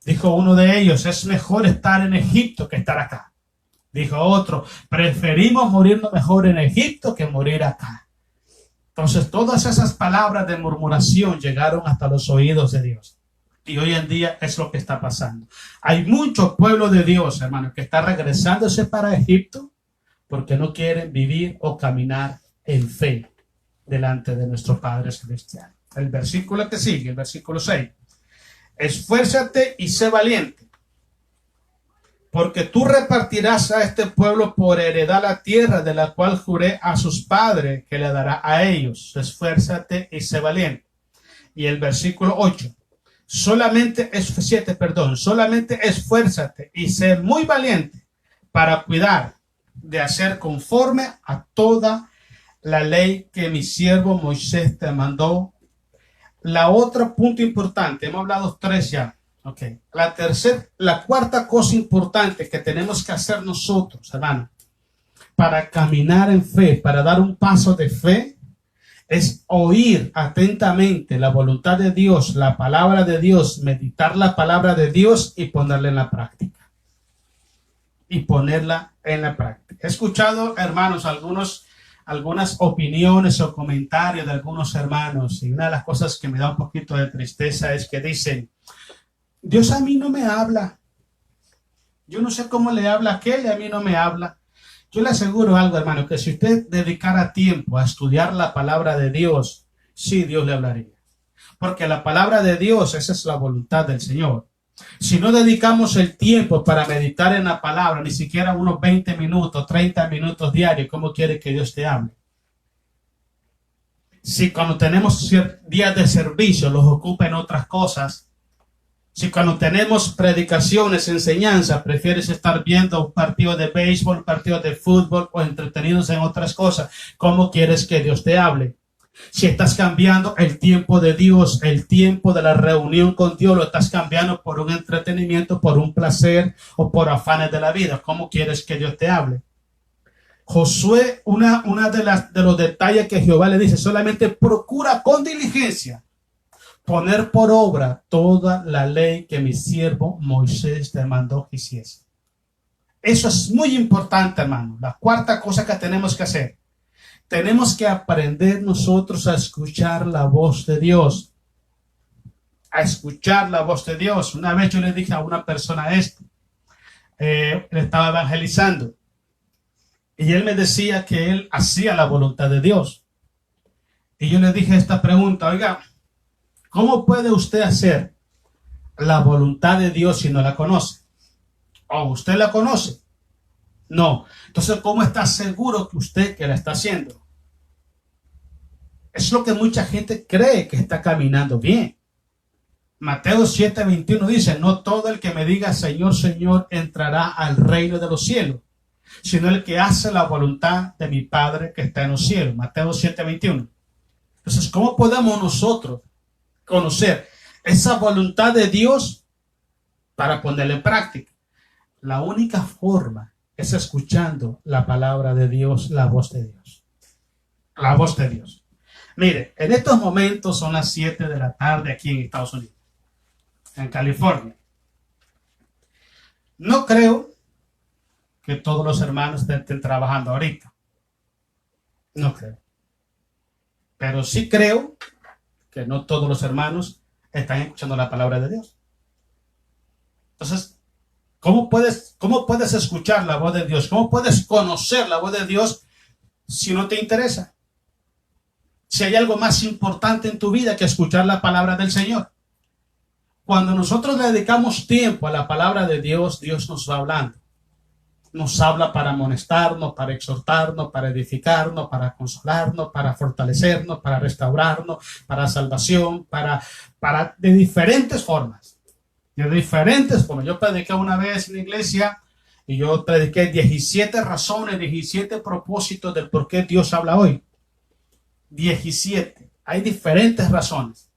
Speaker 1: Dijo uno de ellos, es mejor estar en Egipto que estar acá. Dijo otro, preferimos morirnos mejor en Egipto que morir acá. Entonces todas esas palabras de murmuración llegaron hasta los oídos de Dios. Y hoy en día es lo que está pasando. Hay mucho pueblo de Dios, hermanos, que está regresándose para Egipto porque no quieren vivir o caminar en fe delante de nuestro Padre Celestial. El versículo que sigue, el versículo 6. Esfuérzate y sé valiente, porque tú repartirás a este pueblo por heredad la tierra de la cual juré a sus padres que le dará a ellos. Esfuérzate y sé valiente. Y el versículo 8. Solamente esfuérzate y sé muy valiente para cuidar de hacer conforme a toda la ley que mi siervo Moisés te mandó. La otra punto importante, hemos hablado 3 ya. Okay. La cuarta cosa importante que tenemos que hacer nosotros, hermano, para caminar en fe, para dar un paso de fe, es oír atentamente la voluntad de Dios, la palabra de Dios, meditar la palabra de Dios y ponerla en la práctica. He escuchado, hermanos, algunas opiniones o comentarios de algunos hermanos, y una de las cosas que me da un poquito de tristeza es que dicen: Dios a mí no me habla. Yo no sé cómo le habla a aquel y a mí no me habla. Yo le aseguro algo, hermano, que si usted dedicara tiempo a estudiar la palabra de Dios, sí, Dios le hablaría. Porque la palabra de Dios, esa es la voluntad del Señor. Si no dedicamos el tiempo para meditar en la palabra, ni siquiera unos 20 minutos, 30 minutos diarios, ¿cómo quiere que Dios te hable? Si cuando tenemos días de servicio los ocupa en otras cosas, si cuando tenemos predicaciones, enseñanza, prefieres estar viendo un partido de béisbol, un partido de fútbol o entretenidos en otras cosas, ¿cómo quieres que Dios te hable? Si estás cambiando el tiempo de Dios, el tiempo de la reunión con Dios, lo estás cambiando por un entretenimiento, por un placer o por afanes de la vida, ¿cómo quieres que Dios te hable? Josué, una de los detalles que Jehová le dice, solamente procura con diligencia poner por obra toda la ley que mi siervo Moisés te mandó que hiciese. Eso es muy importante, hermano. La cuarta cosa que tenemos que hacer. Tenemos que aprender nosotros a escuchar la voz de Dios. A escuchar la voz de Dios. Una vez yo le dije a una persona esto. Le estaba evangelizando. Y él me decía que él hacía la voluntad de Dios. Y yo le dije esta pregunta: oiga, ¿cómo puede usted hacer la voluntad de Dios si no la conoce? ¿O usted la conoce? No. Entonces, ¿cómo está seguro que usted que la está haciendo? Es lo que mucha gente cree, que está caminando bien. Mateo 7:21 dice: no todo el que me diga Señor, Señor entrará al reino de los cielos, sino el que hace la voluntad de mi Padre que está en los cielos. Mateo 7:21. Entonces, ¿cómo podemos nosotros conocer esa voluntad de Dios para ponerla en práctica? La única forma es escuchando la palabra de Dios, la voz de Dios. La voz de Dios. Mire, en estos momentos son las 7 de la tarde aquí en Estados Unidos, en California. No creo que todos los hermanos estén trabajando ahorita. No creo. Pero sí creo que no todos los hermanos están escuchando la palabra de Dios. Entonces, ¿cómo puedes escuchar la voz de Dios? ¿Cómo puedes conocer la voz de Dios si no te interesa? Si hay algo más importante en tu vida que escuchar la palabra del Señor. Cuando nosotros le dedicamos tiempo a la palabra de Dios, Dios nos va hablando. Nos habla para amonestarnos, para exhortarnos, para edificarnos, para consolarnos, para fortalecernos, para restaurarnos, para salvación, de diferentes formas. De diferentes formas. Yo prediqué una vez en la iglesia y yo prediqué 17 razones, 17 propósitos del por qué Dios habla hoy. 17. Hay diferentes razones.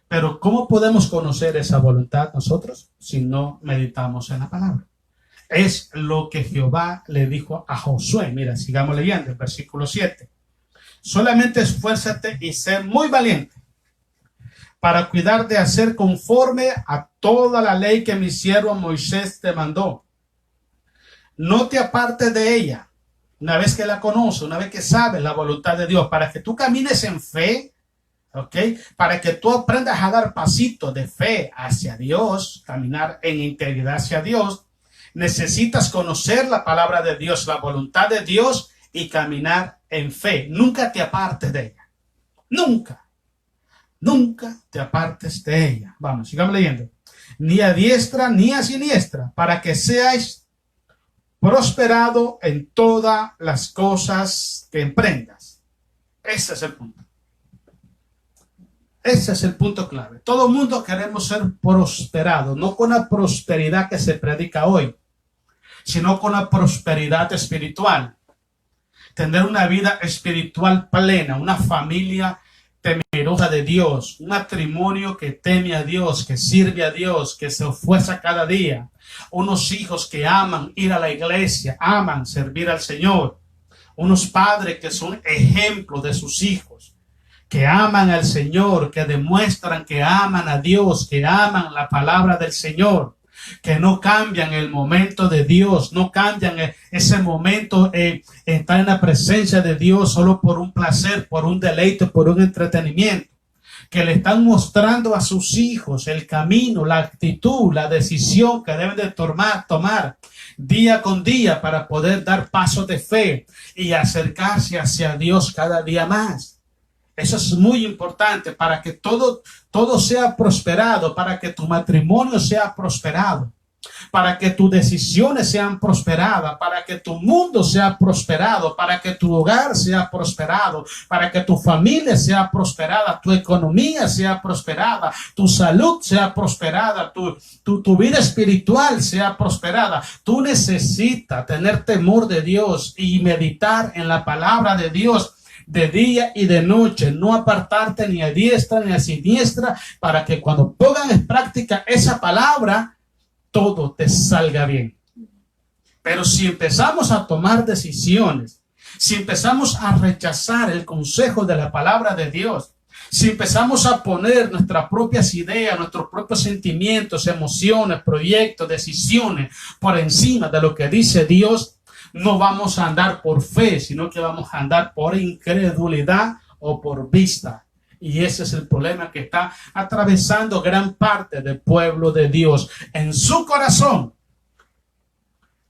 Speaker 1: Pero ¿cómo podemos conocer esa voluntad nosotros si no meditamos en la palabra? Es lo que Jehová le dijo a Josué. Mira, sigamos leyendo el versículo 7. Solamente esfuérzate y sé muy valiente para cuidar de hacer conforme a toda la ley que mi siervo Moisés te mandó. No te apartes de ella. Una vez que la conoces, una vez que sabes la voluntad de Dios, para que tú camines en fe, ¿ok? Para que tú aprendas a dar pasitos de fe hacia Dios, caminar en integridad hacia Dios, necesitas conocer la palabra de Dios, la voluntad de Dios y caminar en fe. Nunca te apartes de ella. Nunca. Nunca te apartes de ella. Vamos, sigamos leyendo. Ni a diestra ni a siniestra, para que seáis prosperado en todas las cosas que emprendas. Ese es el punto. Ese es el punto clave. Todo el mundo queremos ser prosperados, no con la prosperidad que se predica hoy, sino con la prosperidad espiritual. Tener una vida espiritual plena, una familia temerosa de Dios, un matrimonio que teme a Dios, que sirve a Dios, que se esfuerza cada día, unos hijos que aman ir a la iglesia, aman servir al Señor, unos padres que son ejemplos de sus hijos, que aman al Señor, que demuestran que aman a Dios, que aman la palabra del Señor, que no cambian el momento de Dios, no cambian ese momento, estar en la presencia de Dios solo por un placer, por un deleite, por un entretenimiento, que le están mostrando a sus hijos el camino, la actitud, la decisión que deben de tomar día con día para poder dar pasos de fe y acercarse hacia Dios cada día más. Eso es muy importante para que todo sea prosperado, para que tu matrimonio sea prosperado, para que tus decisiones sean prosperadas, para que tu mundo sea prosperado, para que tu hogar sea prosperado, para que tu familia sea prosperada, tu economía sea prosperada, tu salud sea prosperada, tu vida espiritual sea prosperada. Tú necesitas tener temor de Dios y meditar en la palabra de Dios de día y de noche, no apartarte ni a diestra ni a siniestra, para que cuando pongan en práctica esa palabra, todo te salga bien. Pero si empezamos a tomar decisiones, si empezamos a rechazar el consejo de la palabra de Dios, si empezamos a poner nuestras propias ideas, nuestros propios sentimientos, emociones, proyectos, decisiones por encima de lo que dice Dios, no vamos a andar por fe, sino que vamos a andar por incredulidad o por vista. Y ese es el problema que está atravesando gran parte del pueblo de Dios. En su corazón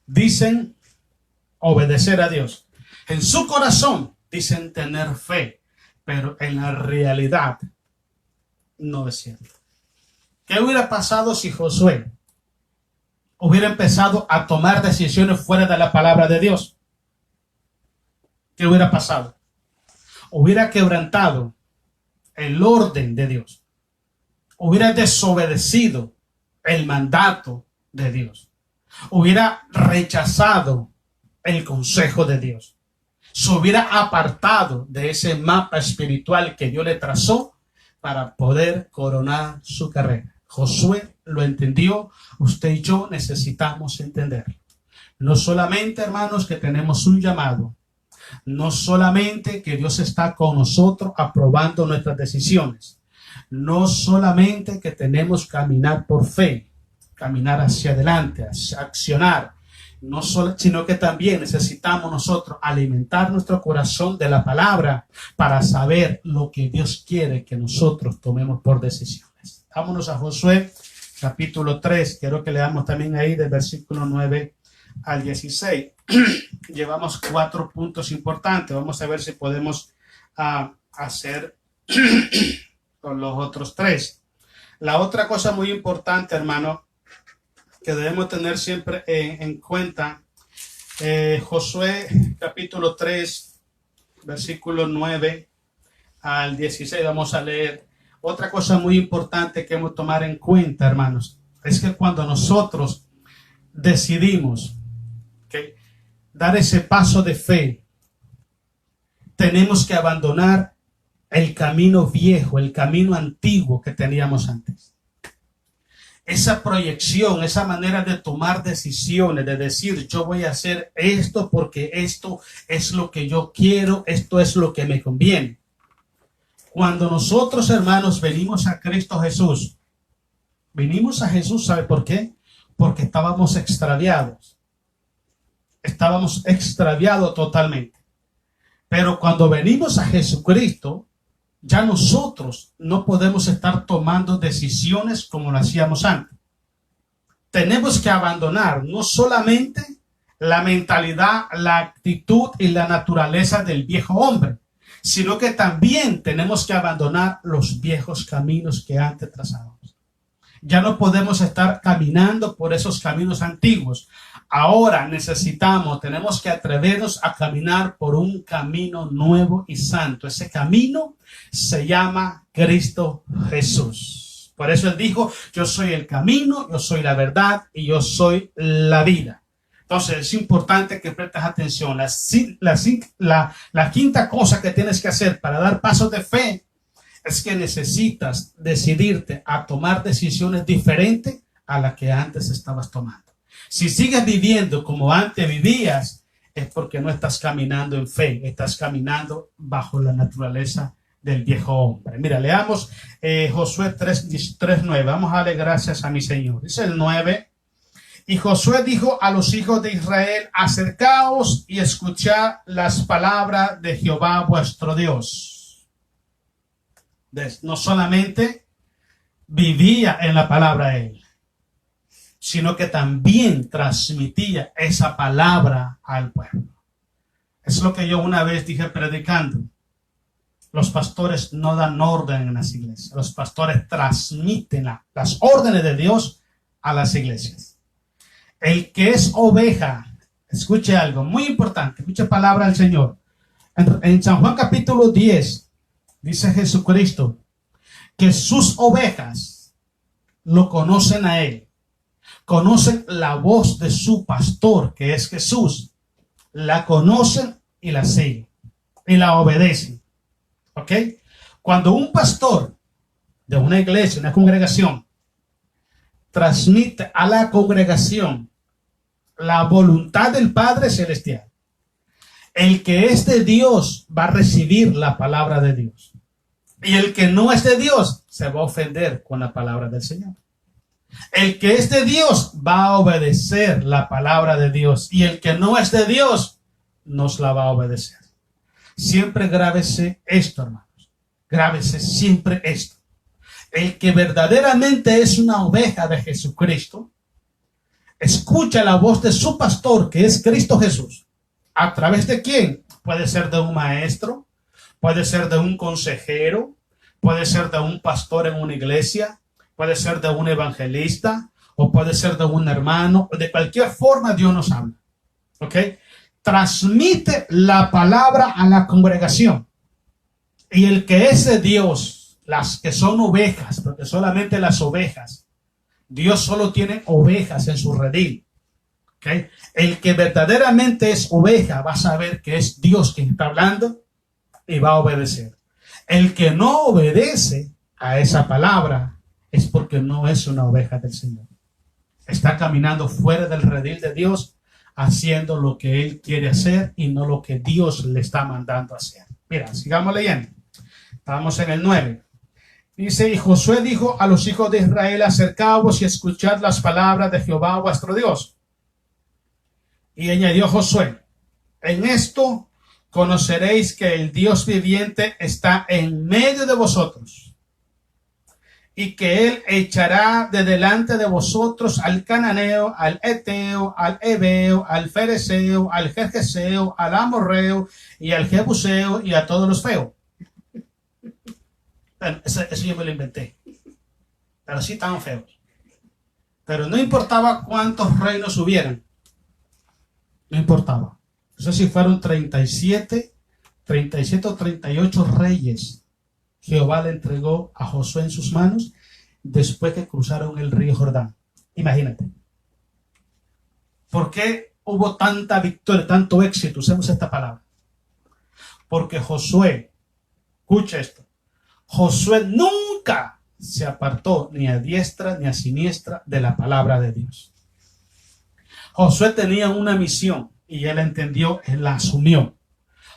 Speaker 1: dicen obedecer a Dios. En su corazón dicen tener fe, pero en la realidad no es cierto. ¿Qué hubiera pasado si Josué hubiera empezado a tomar decisiones fuera de la palabra de Dios? ¿Qué hubiera pasado? Hubiera quebrantado el orden de Dios. Hubiera desobedecido el mandato de Dios. Hubiera rechazado el consejo de Dios. Se hubiera apartado de ese mapa espiritual que Dios le trazó para poder coronar su carrera. Josué lo entendió, usted y yo necesitamos entenderlo. No solamente, hermanos, que tenemos un llamado, no solamente que Dios está con nosotros aprobando nuestras decisiones, no solamente que tenemos que caminar por fe, caminar hacia adelante, accionar, no solo, sino que también necesitamos nosotros alimentar nuestro corazón de la palabra para saber lo que Dios quiere que nosotros tomemos por decisiones. Vámonos a Josué, capítulo 3. Quiero que leamos también ahí del versículo 9 al 16. Llevamos 4 puntos importantes. Vamos a ver si podemos hacer con los otros 3. La otra cosa muy importante, hermano, que debemos tener siempre en cuenta, Josué, capítulo 3, versículo 9 al 16. Vamos a leer. Otra cosa muy importante que hemos de tomar en cuenta, hermanos, es que cuando nosotros decidimos dar ese paso de fe, tenemos que abandonar el camino viejo, el camino antiguo que teníamos antes. Esa proyección, esa manera de tomar decisiones, de decir yo voy a hacer esto porque esto es lo que yo quiero, esto es lo que me conviene. Cuando nosotros, hermanos, venimos a Cristo Jesús, venimos a Jesús, ¿sabe por qué? Porque estábamos extraviados. Estábamos extraviados totalmente. Pero cuando venimos a Jesucristo, Ya nosotros no podemos estar tomando decisiones como lo hacíamos antes. Tenemos que abandonar no solamente la mentalidad, la actitud y la naturaleza del viejo hombre, sino que también tenemos que abandonar los viejos caminos que antes trazábamos. Ya no podemos estar caminando por esos caminos antiguos. Ahora tenemos que atrevernos a caminar por un camino nuevo y santo. Ese camino se llama Cristo Jesús. Por eso él dijo, yo soy el camino, yo soy la verdad y yo soy la vida. Entonces es importante que prestes atención. La quinta cosa que tienes que hacer para dar pasos de fe es que necesitas decidirte a tomar decisiones diferentes a las que antes estabas tomando. Si sigues viviendo como antes vivías, es porque no estás caminando en fe, estás caminando bajo la naturaleza del viejo hombre. Mira, leamos Josué 3:9. Vamos a darle gracias a mi Señor. Dice el 9. Y Josué dijo a los hijos de Israel, acercaos y escuchad las palabras de Jehová vuestro Dios. No solamente vivía en la palabra él, sino que también transmitía esa palabra al pueblo. Es lo que yo una vez dije predicando. Los pastores no dan orden en las iglesias. Los pastores transmiten las órdenes de Dios a las iglesias. El que es oveja, escuche algo muy importante, escuche palabra del Señor. En San Juan capítulo 10, dice Jesucristo que sus ovejas lo conocen a él, conocen la voz de su pastor, que es Jesús, la conocen y la siguen y la obedecen. ¿Ok? Cuando un pastor de una iglesia, una congregación, transmite a la congregación la voluntad del Padre Celestial, el que es de Dios va a recibir la palabra de Dios. Y el que no es de Dios se va a ofender con la palabra del Señor. El que es de Dios va a obedecer la palabra de Dios. Y el que no es de Dios nos la va a obedecer. Siempre grábese esto, hermanos. Grábese siempre esto. El que verdaderamente es una oveja de Jesucristo, escucha la voz de su pastor, que es Cristo Jesús. ¿A través de quién? Puede ser de un maestro, puede ser de un consejero, puede ser de un pastor en una iglesia, puede ser de un evangelista, o puede ser de un hermano. De cualquier forma Dios nos habla. ¿Ok? Transmite la palabra a la congregación. Y el que es de Dios, las que son ovejas, porque solamente las ovejas, Dios solo tiene ovejas en su redil. ¿Okay? El que verdaderamente es oveja va a saber que es Dios quien está hablando y va a obedecer. El que no obedece a esa palabra es porque no es una oveja del Señor. Está caminando fuera del redil de Dios, haciendo lo que él quiere hacer y no lo que Dios le está mandando hacer. Mira, sigamos leyendo. Estamos en el 9. Dice, y Josué dijo a los hijos de Israel, acercaos y escuchad las palabras de Jehová vuestro Dios. Y añadió Josué, en esto conoceréis que el Dios viviente está en medio de vosotros, y que él echará de delante de vosotros al cananeo, al eteo, al ebeo, al fereceo, al jerjeseo, al amorreo y al jebuseo y a todos los feos. Bueno, eso yo me lo inventé, pero sí estaban feos. Pero no importaba cuántos reinos hubieran, no importaba. No sé si fueron 37 o 38 reyes. Jehová le entregó a Josué en sus manos después que cruzaron el río Jordán. Imagínate. ¿Por qué hubo tanta victoria, tanto éxito? Usemos esta palabra. Porque Josué, escucha esto, Josué nunca se apartó ni a diestra ni a siniestra de la palabra de Dios. Josué tenía una misión y él la entendió, él la asumió.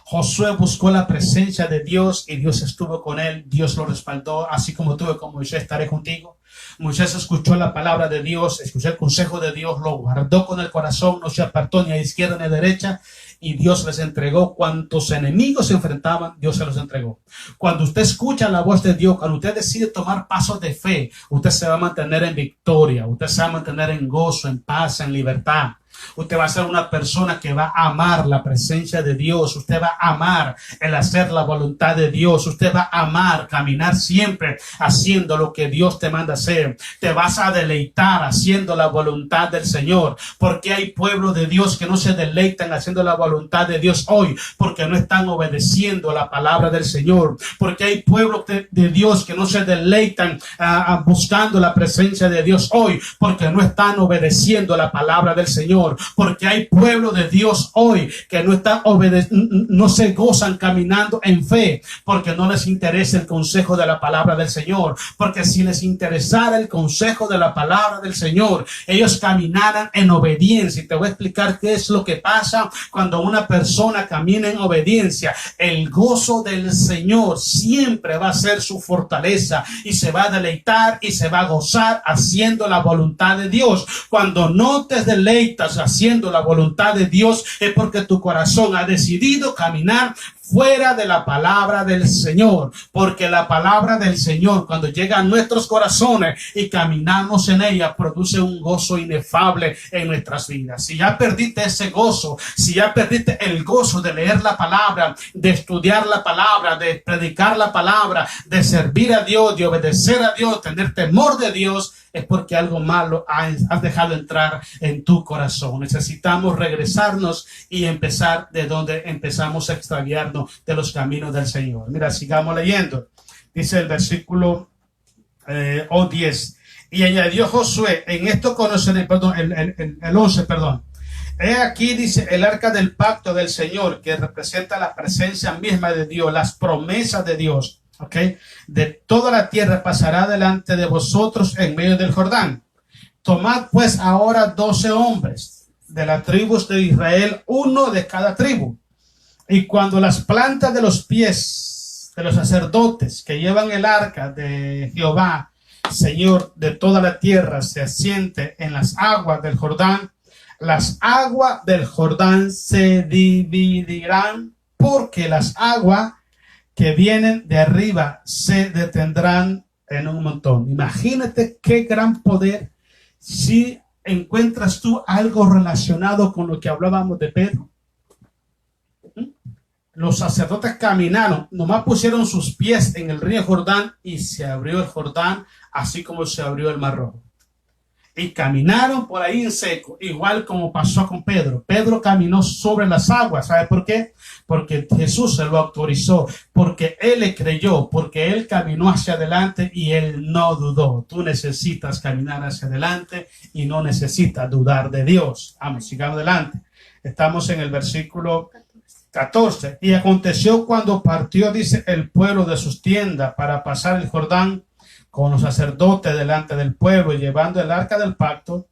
Speaker 1: Josué buscó la presencia de Dios y Dios estuvo con él. Dios lo respaldó, así como tuve con Moisés, estaré contigo. Moisés escuchó la palabra de Dios, escuchó el consejo de Dios, lo guardó con el corazón, no se apartó ni a izquierda ni a derecha, y Dios les entregó cuantos enemigos se enfrentaban, Dios se los entregó. Cuando usted escucha la voz de Dios, cuando usted decide tomar pasos de fe, usted se va a mantener en victoria, usted se va a mantener en gozo, en paz, en libertad. Usted va a ser una persona que va a amar la presencia de Dios. Usted va a amar el hacer la voluntad de Dios. Usted va a amar caminar siempre haciendo lo que Dios te manda hacer. Te vas a deleitar haciendo la voluntad del Señor. Porque hay pueblo de Dios que no se deleitan haciendo la voluntad de Dios hoy, porque no están obedeciendo la palabra del Señor. Porque hay pueblo de Dios que no se deleitan buscando la presencia de Dios hoy, porque no están obedeciendo la palabra del Señor. Porque hay pueblo de Dios hoy que no están no se gozan caminando en fe, porque no les interesa el consejo de la palabra del Señor. Porque si les interesara el consejo de la palabra del Señor, ellos caminaran en obediencia. Y te voy a explicar qué es lo que pasa cuando una persona camina en obediencia. El gozo del Señor siempre va a ser su fortaleza, y se va a deleitar y se va a gozar haciendo la voluntad de Dios. Cuando no te deleitas haciendo la voluntad de Dios, es porque tu corazón ha decidido caminar fuera de la palabra del Señor. Porque la palabra del Señor, cuando llega a nuestros corazones y caminamos en ella, produce un gozo inefable en nuestras vidas. Si ya perdiste ese gozo, si ya perdiste el gozo de leer la palabra, de estudiar la palabra, de predicar la palabra, de servir a Dios, de obedecer a Dios, tener temor de Dios, es porque algo malo has dejado entrar en tu corazón. Necesitamos regresarnos y empezar de donde empezamos a extraviarnos de los caminos del Señor. Mira, sigamos leyendo. Dice el versículo 10. Y añadió Josué, en esto conoceré, el 11, perdón. He aquí, dice, el arca del pacto del Señor, que representa la presencia misma de Dios, las promesas de Dios. Okay. De toda la tierra pasará delante de vosotros en medio del Jordán. Tomad pues ahora 12 hombres de las tribus de Israel, uno de cada tribu. Y cuando las plantas de los pies de los sacerdotes que llevan el arca de Jehová, Señor de toda la tierra, se asiente en las aguas del Jordán, las aguas del Jordán se dividirán, porque las aguas que vienen de arriba se detendrán en un montón. Imagínate qué gran poder si encuentras tú algo relacionado con lo que hablábamos de Pedro. Los sacerdotes caminaron, nomás pusieron sus pies en el río Jordán y se abrió el Jordán, así como se abrió el Mar Rojo. Y caminaron por ahí en seco, igual como pasó con Pedro. Pedro caminó sobre las aguas. ¿Sabe por qué? Porque Jesús se lo autorizó, porque él le creyó, porque él caminó hacia adelante y él no dudó. Tú necesitas caminar hacia adelante y no necesitas dudar de Dios. Amén. Sigamos adelante. Estamos en el versículo 14. Y aconteció cuando partió, dice, el pueblo de sus tiendas para pasar el Jordán, con los sacerdotes delante del pueblo, llevando el arca del pacto,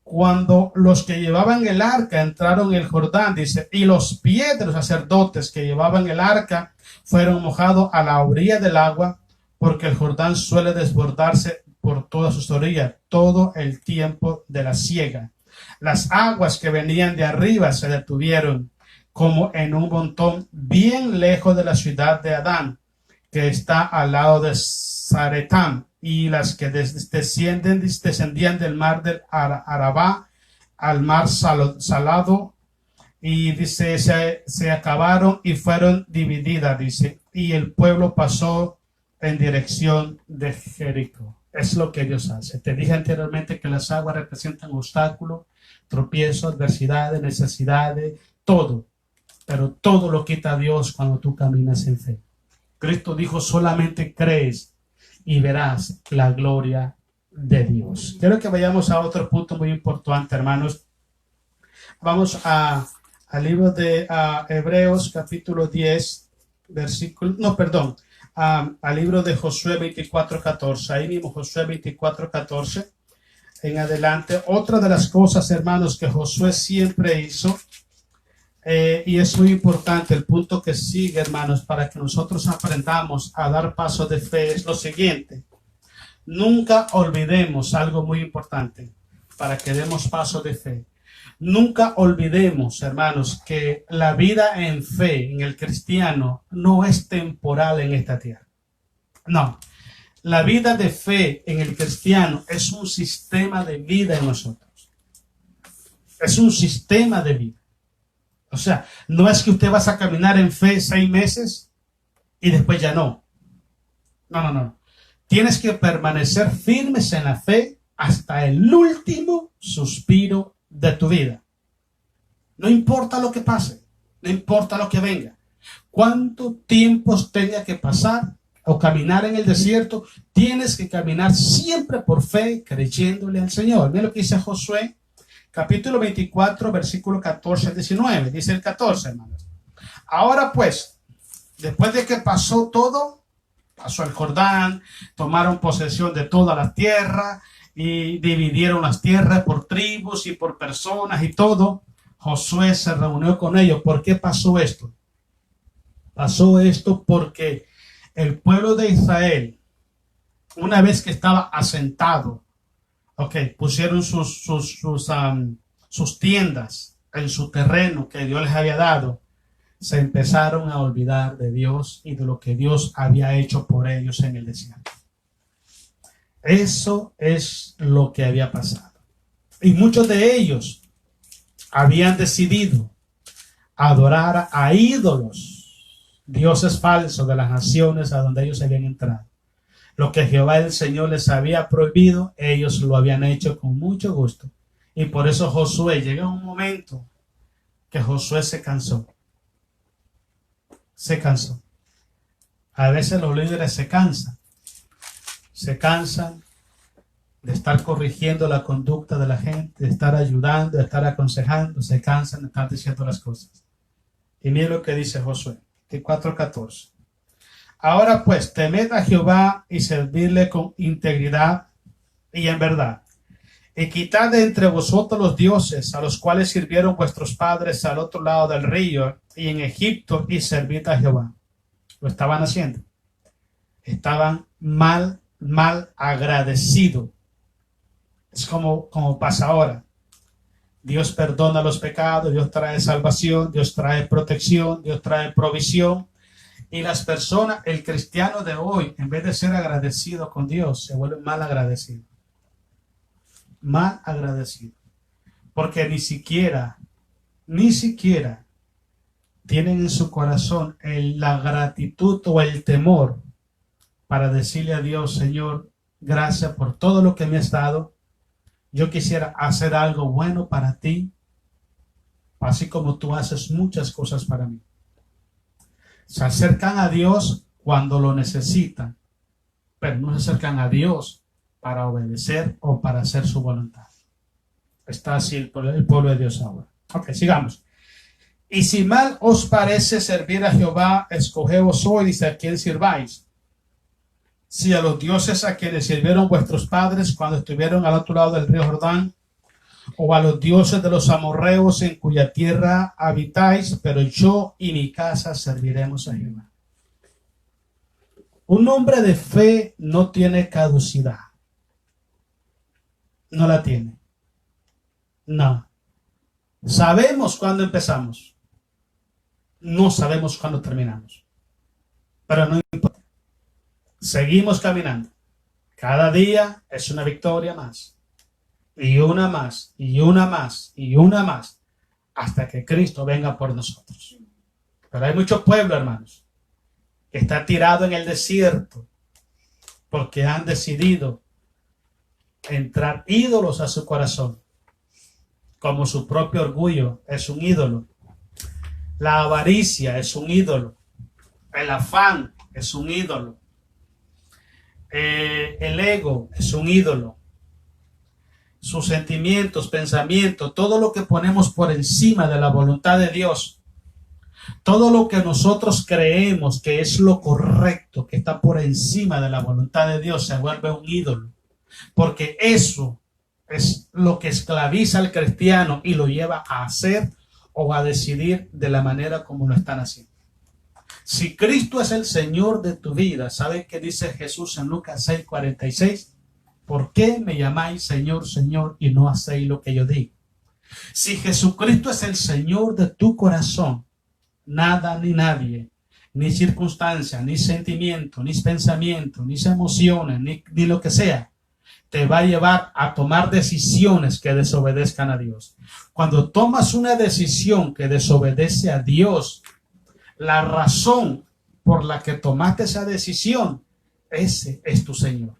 Speaker 1: cuando los que llevaban el arca entraron en el Jordán, dice, y los pies de los sacerdotes que llevaban el arca fueron mojados a la orilla del agua, porque el Jordán suele desbordarse por todas sus orillas todo el tiempo de la siega. Las aguas que venían de arriba se detuvieron como en un montón bien lejos de la ciudad de Adán, que está al lado de Zaretán, y las que descendían del mar del Arabá al mar salado, y dice, se acabaron y fueron divididas, dice, y el pueblo pasó en dirección de Jericó. Es lo que Dios hace. Te dije anteriormente que las aguas representan obstáculos, tropiezos, adversidades, necesidades, todo, pero todo lo quita Dios cuando tú caminas en fe. Cristo dijo, solamente crees y verás la gloria de Dios. Quiero que vayamos a otro punto muy importante, hermanos. Vamos al libro de Hebreos, capítulo 10, versículo, no, perdón, al libro de Josué 24:14. Ahí mismo, Josué 24:14 en adelante. Otra de las cosas, hermanos, que Josué siempre hizo, Y es muy importante el punto que sigue, hermanos, para que nosotros aprendamos a dar pasos de fe, es lo siguiente. Nunca olvidemos algo muy importante para que demos pasos de fe. Nunca olvidemos, hermanos, que la vida en fe en el cristiano no es temporal en esta tierra. No, la vida de fe en el cristiano es un sistema de vida en nosotros. Es un sistema de vida. O sea, no es que usted va a caminar en fe 6 meses y después ya no. No. Tienes que permanecer firmes en la fe hasta el último suspiro de tu vida. No importa lo que pase, no importa lo que venga. Cuánto tiempo tenga que pasar o caminar en el desierto, tienes que caminar siempre por fe, creyéndole al Señor. Mira lo que dice Josué, capítulo 24, versículo 14 al 19. Dice el 14, hermanos. Ahora pues, después de que pasó todo, pasó el Jordán, tomaron posesión de toda la tierra y dividieron las tierras por tribus y por personas y todo. Josué se reunió con ellos. ¿Por qué pasó esto? Pasó esto porque el pueblo de Israel, una vez que estaba asentado, pusieron sus tiendas en su terreno que Dios les había dado, se empezaron a olvidar de Dios y de lo que Dios había hecho por ellos en el desierto. Eso es lo que había pasado. Y muchos de ellos habían decidido adorar a ídolos, dioses falsos de las naciones a donde ellos habían entrado. Lo que Jehová el Señor les había prohibido, ellos lo habían hecho con mucho gusto. Y por eso Josué, llegó un momento que Josué se cansó. Se cansó. A veces los líderes se cansan. Se cansan de estar corrigiendo la conducta de la gente, de estar ayudando, de estar aconsejando. Se cansan de estar diciendo las cosas. Y mire lo que dice Josué, que 4:14. Ahora pues, temed a Jehová y servirle con integridad y en verdad. Y quitad de entre vosotros los dioses a los cuales sirvieron vuestros padres al otro lado del río y en Egipto, y servid a Jehová. Lo estaban haciendo. Estaban mal agradecidos. Es como pasa ahora. Dios perdona los pecados, Dios trae salvación, Dios trae protección, Dios trae provisión. Y las personas, el cristiano de hoy, en vez de ser agradecido con Dios, se vuelve mal agradecido. Mal agradecido. Porque ni siquiera tienen en su corazón la gratitud o el temor para decirle a Dios: Señor, gracias por todo lo que me has dado. Yo quisiera hacer algo bueno para ti, así como tú haces muchas cosas para mí. Se acercan a Dios cuando lo necesitan, pero no se acercan a Dios para obedecer o para hacer su voluntad. Está así el pueblo de Dios ahora. Sigamos. Y si mal os parece servir a Jehová, escogeos hoy, dice, a quién sirváis. Si a los dioses a quienes sirvieron vuestros padres cuando estuvieron al otro lado del río Jordán, o a los dioses de los amorreos en cuya tierra habitáis, pero yo y mi casa serviremos a Jehová. Un hombre de fe no tiene caducidad. No la tiene. No. Sabemos cuándo empezamos. No sabemos cuándo terminamos. Pero no importa. Seguimos caminando. Cada día es una victoria más. Y una más, y una más, y una más, hasta que Cristo venga por nosotros. Pero hay mucho pueblo, hermanos, que está tirado en el desierto porque han decidido entrar ídolos a su corazón, como su propio orgullo es un ídolo, la avaricia es un ídolo, el afán es un ídolo, el ego es un ídolo. Sus sentimientos, pensamientos, todo lo que ponemos por encima de la voluntad de Dios, todo lo que nosotros creemos que es lo correcto, que está por encima de la voluntad de Dios, se vuelve un ídolo. Porque eso es lo que esclaviza al cristiano y lo lleva a hacer o a decidir de la manera como lo están haciendo. Si Cristo es el Señor de tu vida, ¿saben qué dice Jesús en Lucas 6:46? ¿Por qué me llamáis Señor, Señor y no hacéis lo que yo digo? Si Jesucristo es el Señor de tu corazón, nada ni nadie, ni circunstancia, ni sentimiento, ni pensamiento, ni emociones, ni lo que sea, te va a llevar a tomar decisiones que desobedezcan a Dios. Cuando tomas una decisión que desobedece a Dios, la razón por la que tomaste esa decisión, ese es tu Señor.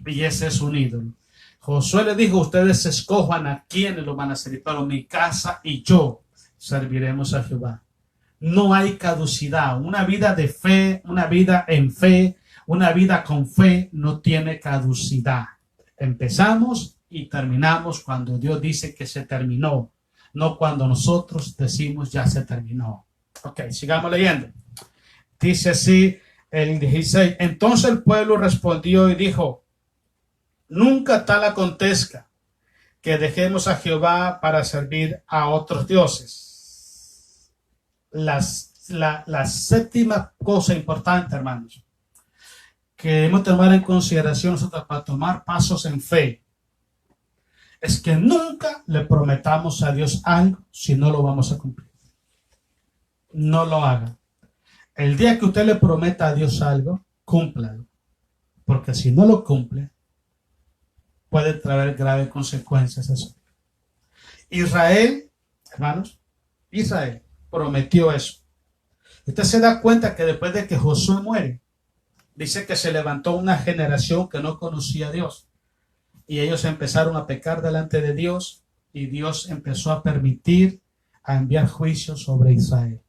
Speaker 1: Y ese es un ídolo. Josué le dijo, ustedes escojan a quienes lo van a servir, pero mi casa y yo serviremos a Jehová. No hay caducidad. Una vida de fe, una vida en fe, una vida con fe no tiene caducidad. Empezamos y terminamos cuando Dios dice que se terminó, no cuando nosotros decimos ya se terminó. Ok, sigamos leyendo. Dice así el 16. Entonces el pueblo respondió y dijo, nunca tal acontezca que dejemos a Jehová para servir a otros dioses. La séptima cosa importante, hermanos, que debemos tomar en consideración nosotros para tomar pasos en fe, es que nunca le prometamos a Dios algo si no lo vamos a cumplir. No lo haga. El día que usted le prometa a Dios algo, cúmplalo. Porque si no lo cumple, puede traer graves consecuencias eso. Israel, hermanos, Israel prometió eso. Usted se da cuenta que después de que Josué muere, dice que se levantó una generación que no conocía a Dios. Y ellos empezaron a pecar delante de Dios y Dios empezó a permitir a enviar juicios sobre Israel.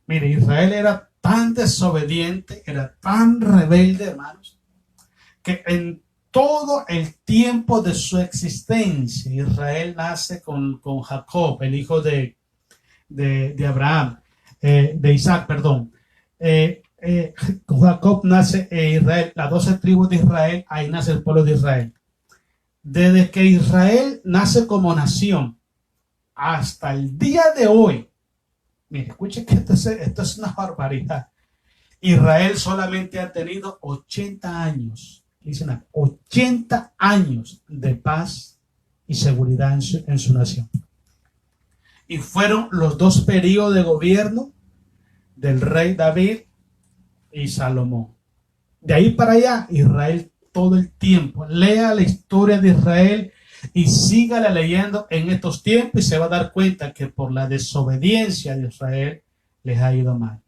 Speaker 1: Mire, Israel era tan desobediente, era tan rebelde, hermanos, que en todo el tiempo de su existencia, Israel nace con Jacob, el hijo de Abraham, de Isaac, perdón. Con Jacob nace Israel, las 12 tribus de Israel, ahí nace el pueblo de Israel. Desde que Israel nace como nación hasta el día de hoy, mire, escuche que esto es una barbaridad. Israel solamente ha tenido 80 años, dicen 80 años de paz y seguridad en su nación. Y fueron los 2 periodos de gobierno del rey David y Salomón. De ahí para allá, Israel todo el tiempo. Lea la historia de Israel y sígala leyendo en estos tiempos y se va a dar cuenta que por la desobediencia de Israel les ha ido mal.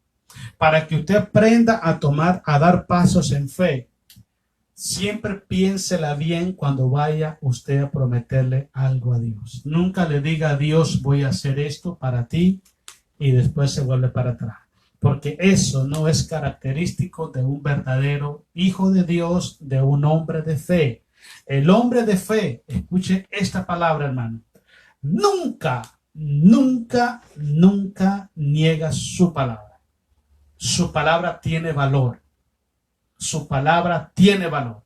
Speaker 1: Para que usted aprenda a dar pasos en fe, siempre piénsela bien cuando vaya usted a prometerle algo a Dios. Nunca le diga a Dios, voy a hacer esto para ti y después se vuelve para atrás. Porque eso no es característico de un verdadero hijo de Dios, de un hombre de fe. El hombre de fe, escuche esta palabra, hermano, nunca niega su palabra. Su palabra tiene valor. Su palabra tiene valor.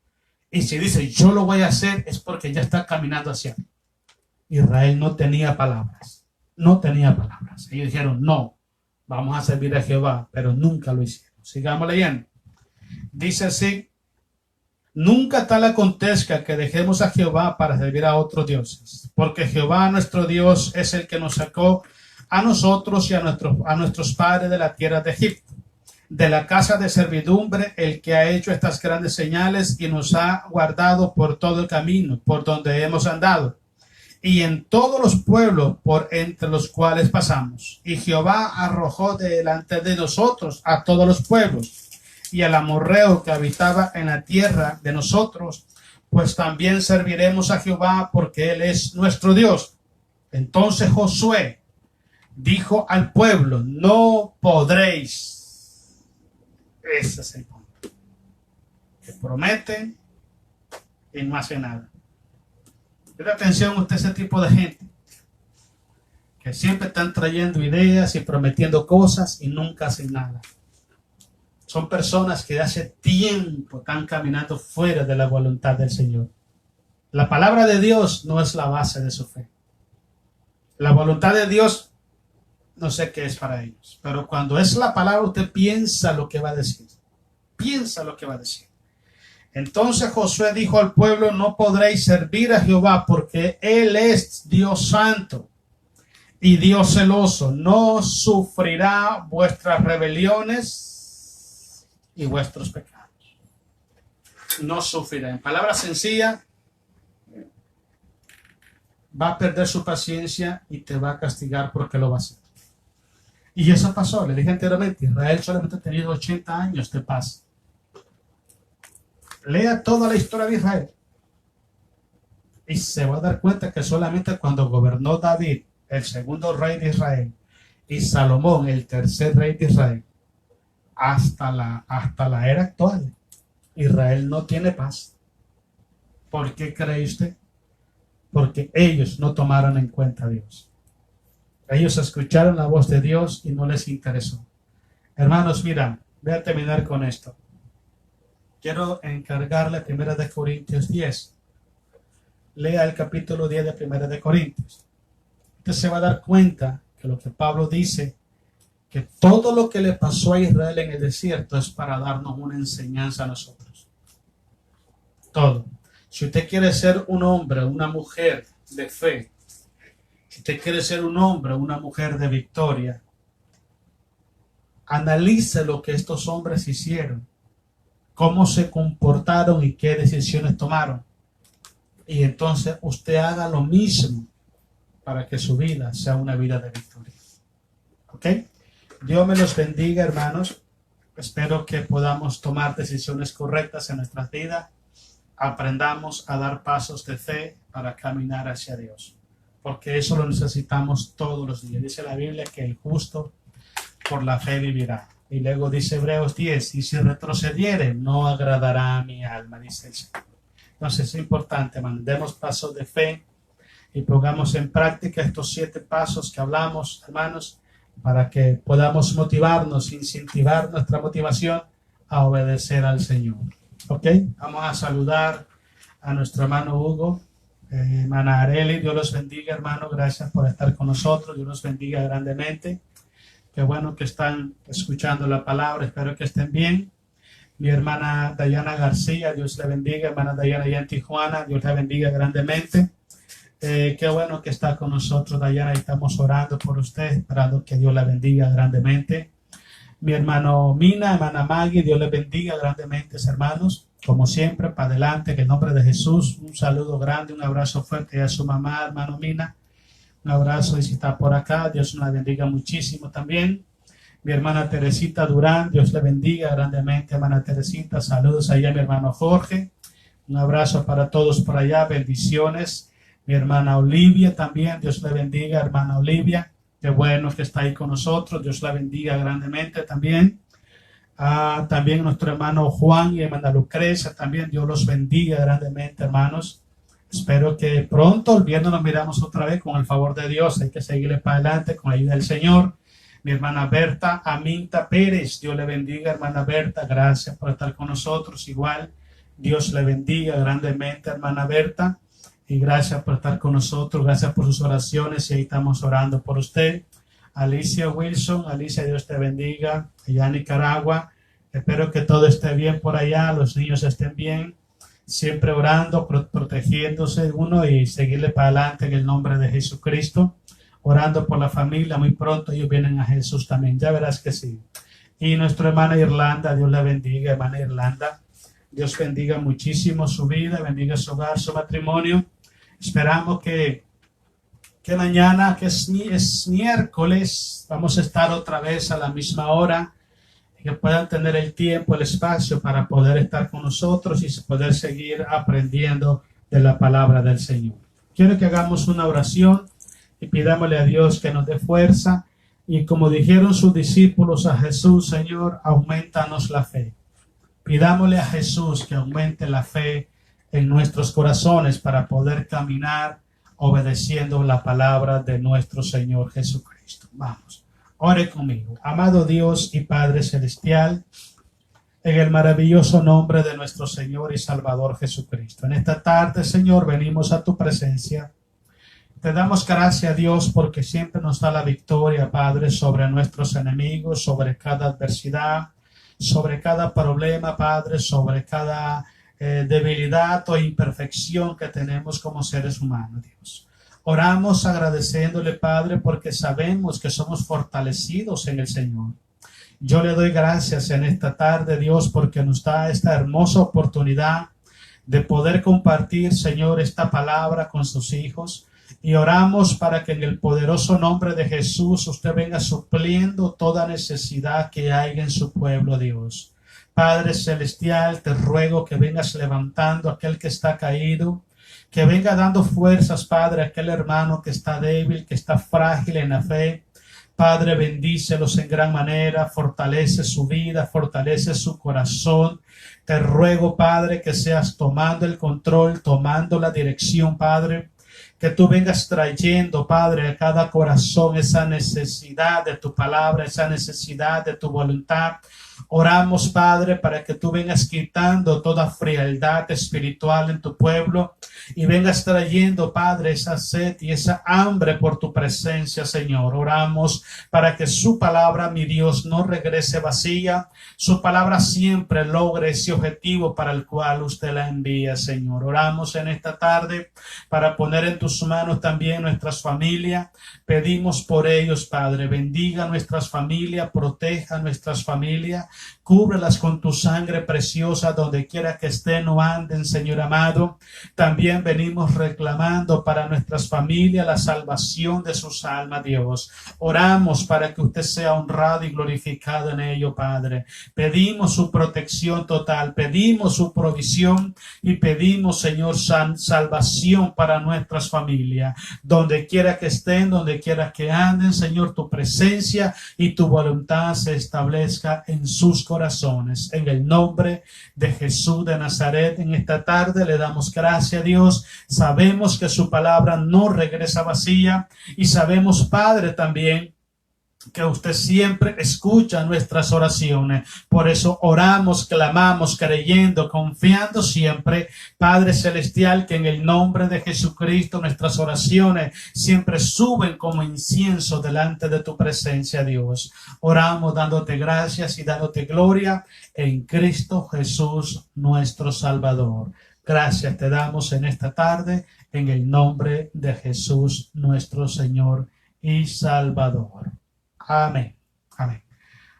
Speaker 1: Y si dice, yo lo voy a hacer, es porque ya está caminando hacia mí. Israel no tenía palabras. No tenía palabras. Ellos dijeron, no, vamos a servir a Jehová, pero nunca lo hicieron. Sigamos leyendo. Dice así, nunca tal acontezca que dejemos a Jehová para servir a otros dioses, porque Jehová nuestro Dios es el que nos sacó a nosotros y a nuestros padres de la tierra de Egipto, de la casa de servidumbre, el que ha hecho estas grandes señales y nos ha guardado por todo el camino por donde hemos andado y en todos los pueblos por entre los cuales pasamos. Y Jehová arrojó delante de nosotros a todos los pueblos y al amorreo que habitaba en la tierra de nosotros, pues también serviremos a Jehová porque Él es nuestro Dios. Entonces Josué dijo al pueblo, no podréis. Ese es el punto. Que prometen y no hacen nada. Presta atención usted, ese tipo de gente que siempre están trayendo ideas y prometiendo cosas y nunca hacen nada. Son personas que hace tiempo están caminando fuera de la voluntad del Señor. La palabra de Dios no es la base de su fe. La voluntad de Dios no sé qué es para ellos. Pero cuando es la palabra, usted piensa lo que va a decir. Piensa lo que va a decir. Entonces Josué dijo al pueblo: no podréis servir a Jehová, porque Él es Dios santo y Dios celoso. No sufrirá vuestras rebeliones y vuestros pecados. No sufrirá. En palabras sencillas, va a perder su paciencia y te va a castigar porque lo va a hacer. Y eso pasó. Le dije anteriormente, Israel solamente ha tenido 80 años de paz. Lea toda la historia de Israel y se va a dar cuenta que solamente cuando gobernó David, el segundo rey de Israel, y Salomón, el tercer rey de Israel, hasta la era actual, Israel no tiene paz. ¿Por qué cree usted? Porque ellos no tomaron en cuenta a Dios. Ellos escucharon la voz de Dios y no les interesó. Hermanos, mira, voy a terminar con esto. Quiero encargarle 1 de Corintios 10. Lea el capítulo 10 de 1 de Corintios. Usted se va a dar cuenta que lo que Pablo dice, que todo lo que le pasó a Israel en el desierto es para darnos una enseñanza a nosotros. Todo. Si usted quiere ser un hombre, una mujer de fe, si usted quiere ser un hombre, una mujer de victoria, analice lo que estos hombres hicieron, cómo se comportaron y qué decisiones tomaron. Y entonces usted haga lo mismo para que su vida sea una vida de victoria. ¿Ok? Dios me los bendiga, hermanos. Espero que podamos tomar decisiones correctas en nuestras vidas. Aprendamos a dar pasos de fe para caminar hacia Dios. Porque eso lo necesitamos todos los días. Dice la Biblia que el justo por la fe vivirá. Y luego dice Hebreos 10, y si retrocediere, no agradará a mi alma, dice el Señor. Entonces es importante, demos pasos de fe y pongamos en práctica estos 7 pasos que hablamos, hermanos, para que podamos motivarnos, incentivar nuestra motivación a obedecer al Señor. ¿Ok? Vamos a saludar a nuestro hermano Hugo, hermana Areli. Dios los bendiga, hermano. Gracias por estar con nosotros. Dios los bendiga grandemente. Qué bueno que están escuchando la palabra. Espero que estén bien. Mi hermana Dayana García, Dios le bendiga. Hermana Dayana allá en Tijuana, Dios la bendiga grandemente. Qué bueno que está con nosotros, Dayana. Estamos orando por usted, esperando que Dios la bendiga grandemente. Mi hermano Mina, hermana Maggie, Dios le bendiga grandemente, hermanos. Como siempre, para adelante, que en nombre de Jesús, un saludo grande, un abrazo fuerte a su mamá, hermano Mina. Un abrazo y si está por acá, Dios la bendiga muchísimo también. Mi hermana Teresita Durán, Dios le bendiga grandemente, hermana Teresita. Saludos allá a mi hermano Jorge. Un abrazo para todos por allá, bendiciones. Mi hermana Olivia también, Dios le bendiga, hermana Olivia. Qué bueno que está ahí con nosotros, Dios la bendiga grandemente también. También nuestro hermano Juan y hermana Lucrecia también, Dios los bendiga grandemente, hermanos. Espero que pronto, el viernes nos miramos otra vez con el favor de Dios. Hay que seguirle para adelante con la ayuda del Señor. Mi hermana Berta Aminta Pérez, Dios le bendiga, hermana Berta. Gracias por estar con nosotros. Igual, Dios le bendiga grandemente, hermana Berta. Y gracias por estar con nosotros. Gracias por sus oraciones. Y ahí estamos orando por usted. Alicia Wilson, Alicia, Dios te bendiga. Allá en Nicaragua. Espero que todo esté bien por allá. Los niños estén bien. Siempre orando, protegiéndose uno y seguirle para adelante en el nombre de Jesucristo. Orando por la familia. Muy pronto ellos vienen a Jesús también. Ya verás que sí. Y nuestra hermana Irlanda, Dios la bendiga, hermana Irlanda. Dios bendiga muchísimo su vida, bendiga su hogar, su matrimonio. Esperamos que mañana, que es miércoles, vamos a estar otra vez a la misma hora. Que puedan tener el tiempo, el espacio para poder estar con nosotros y poder seguir aprendiendo de la palabra del Señor. Quiero que hagamos una oración y pidámosle a Dios que nos dé fuerza. Y como dijeron sus discípulos a Jesús, Señor, aumentanos la fe. Pidámosle a Jesús que aumente la fe en nuestros corazones para poder caminar obedeciendo la palabra de nuestro Señor Jesucristo. Vamos, ore conmigo. Amado Dios y Padre Celestial, en el maravilloso nombre de nuestro Señor y Salvador Jesucristo. En esta tarde, Señor, venimos a tu presencia Te damos gracias, Dios, porque siempre nos da la victoria, Padre, sobre nuestros enemigos, sobre cada adversidad, sobre cada problema, Padre, sobre cada debilidad o imperfección que tenemos como seres humanos, Dios. Oramos agradeciéndole, Padre, porque sabemos que somos fortalecidos en el Señor. Yo le doy gracias en esta tarde, Dios, porque nos da esta hermosa oportunidad de poder compartir, Señor, esta palabra con sus hijos. Y oramos para que en el poderoso nombre de Jesús usted venga supliendo toda necesidad que haya en su pueblo, Dios. Padre celestial, te ruego que vengas levantando a aquel que está caído, que venga dando fuerzas, Padre, a aquel hermano que está débil, que está frágil en la fe. Padre, bendícelos en gran manera, fortalece su vida, fortalece su corazón. Te ruego, Padre, que seas tomando el control, tomando la dirección, Padre. Que tú vengas trayendo, Padre, a cada corazón esa necesidad de tu palabra, esa necesidad de tu voluntad. Oramos, Padre, para que tú vengas quitando toda frialdad espiritual en tu pueblo y vengas trayendo, Padre, esa sed y esa hambre por tu presencia, Señor. Oramos para que su palabra, mi Dios, no regrese vacía. Su palabra siempre logre ese objetivo para el cual usted la envía, Señor. Oramos en esta tarde para poner en tus manos también nuestras familias. Pedimos por ellos, Padre. Bendiga nuestras familias, proteja nuestras familias. Cúbrelas con tu sangre preciosa donde quiera que estén o anden, Señor amado. También venimos reclamando para nuestras familias la salvación de sus almas, Dios. Oramos para que usted sea honrado y glorificado en ello, Padre. Pedimos su protección total, pedimos su provisión y pedimos, Señor, salvación para nuestras familias. Donde quiera que estén, donde quiera que anden, Señor, tu presencia y tu voluntad se establezca en sus corazones. En el nombre de Jesús de Nazaret, en esta tarde le damos gracias a Dios. Sabemos que su palabra no regresa vacía y sabemos, Padre, también que usted siempre escucha nuestras oraciones. Por eso oramos, clamamos, creyendo, confiando siempre, Padre Celestial, que en el nombre de Jesucristo nuestras oraciones siempre suben como incienso delante de tu presencia, Dios. Oramos dándote gracias y dándote gloria en Cristo Jesús, nuestro Salvador. Gracias te damos en esta tarde en el nombre de Jesús, nuestro Señor y Salvador. Amén. Amén.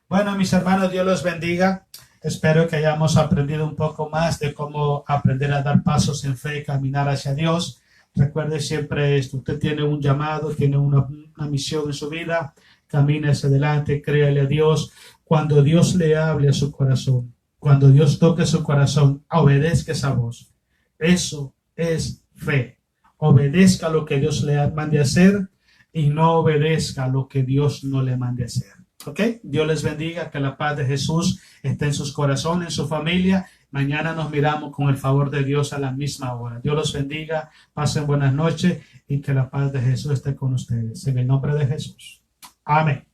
Speaker 1: Bueno, mis hermanos, Dios los bendiga. Espero que hayamos aprendido un poco más de cómo aprender a dar pasos en fe y caminar hacia Dios. Recuerde siempre esto. Usted tiene un llamado, tiene una misión en su vida. Camine hacia adelante, créale a Dios. Cuando Dios le hable a su corazón, cuando Dios toque su corazón, obedezca esa voz. Eso es fe. Obedezca lo que Dios le mande a hacer y no obedezca lo que Dios no le mande hacer. ¿Ok? Dios les bendiga, que la paz de Jesús esté en sus corazones, en su familia. Mañana nos miramos con el favor de Dios a la misma hora. Dios los bendiga, pasen buenas noches y que la paz de Jesús esté con ustedes. En el nombre de Jesús. Amén.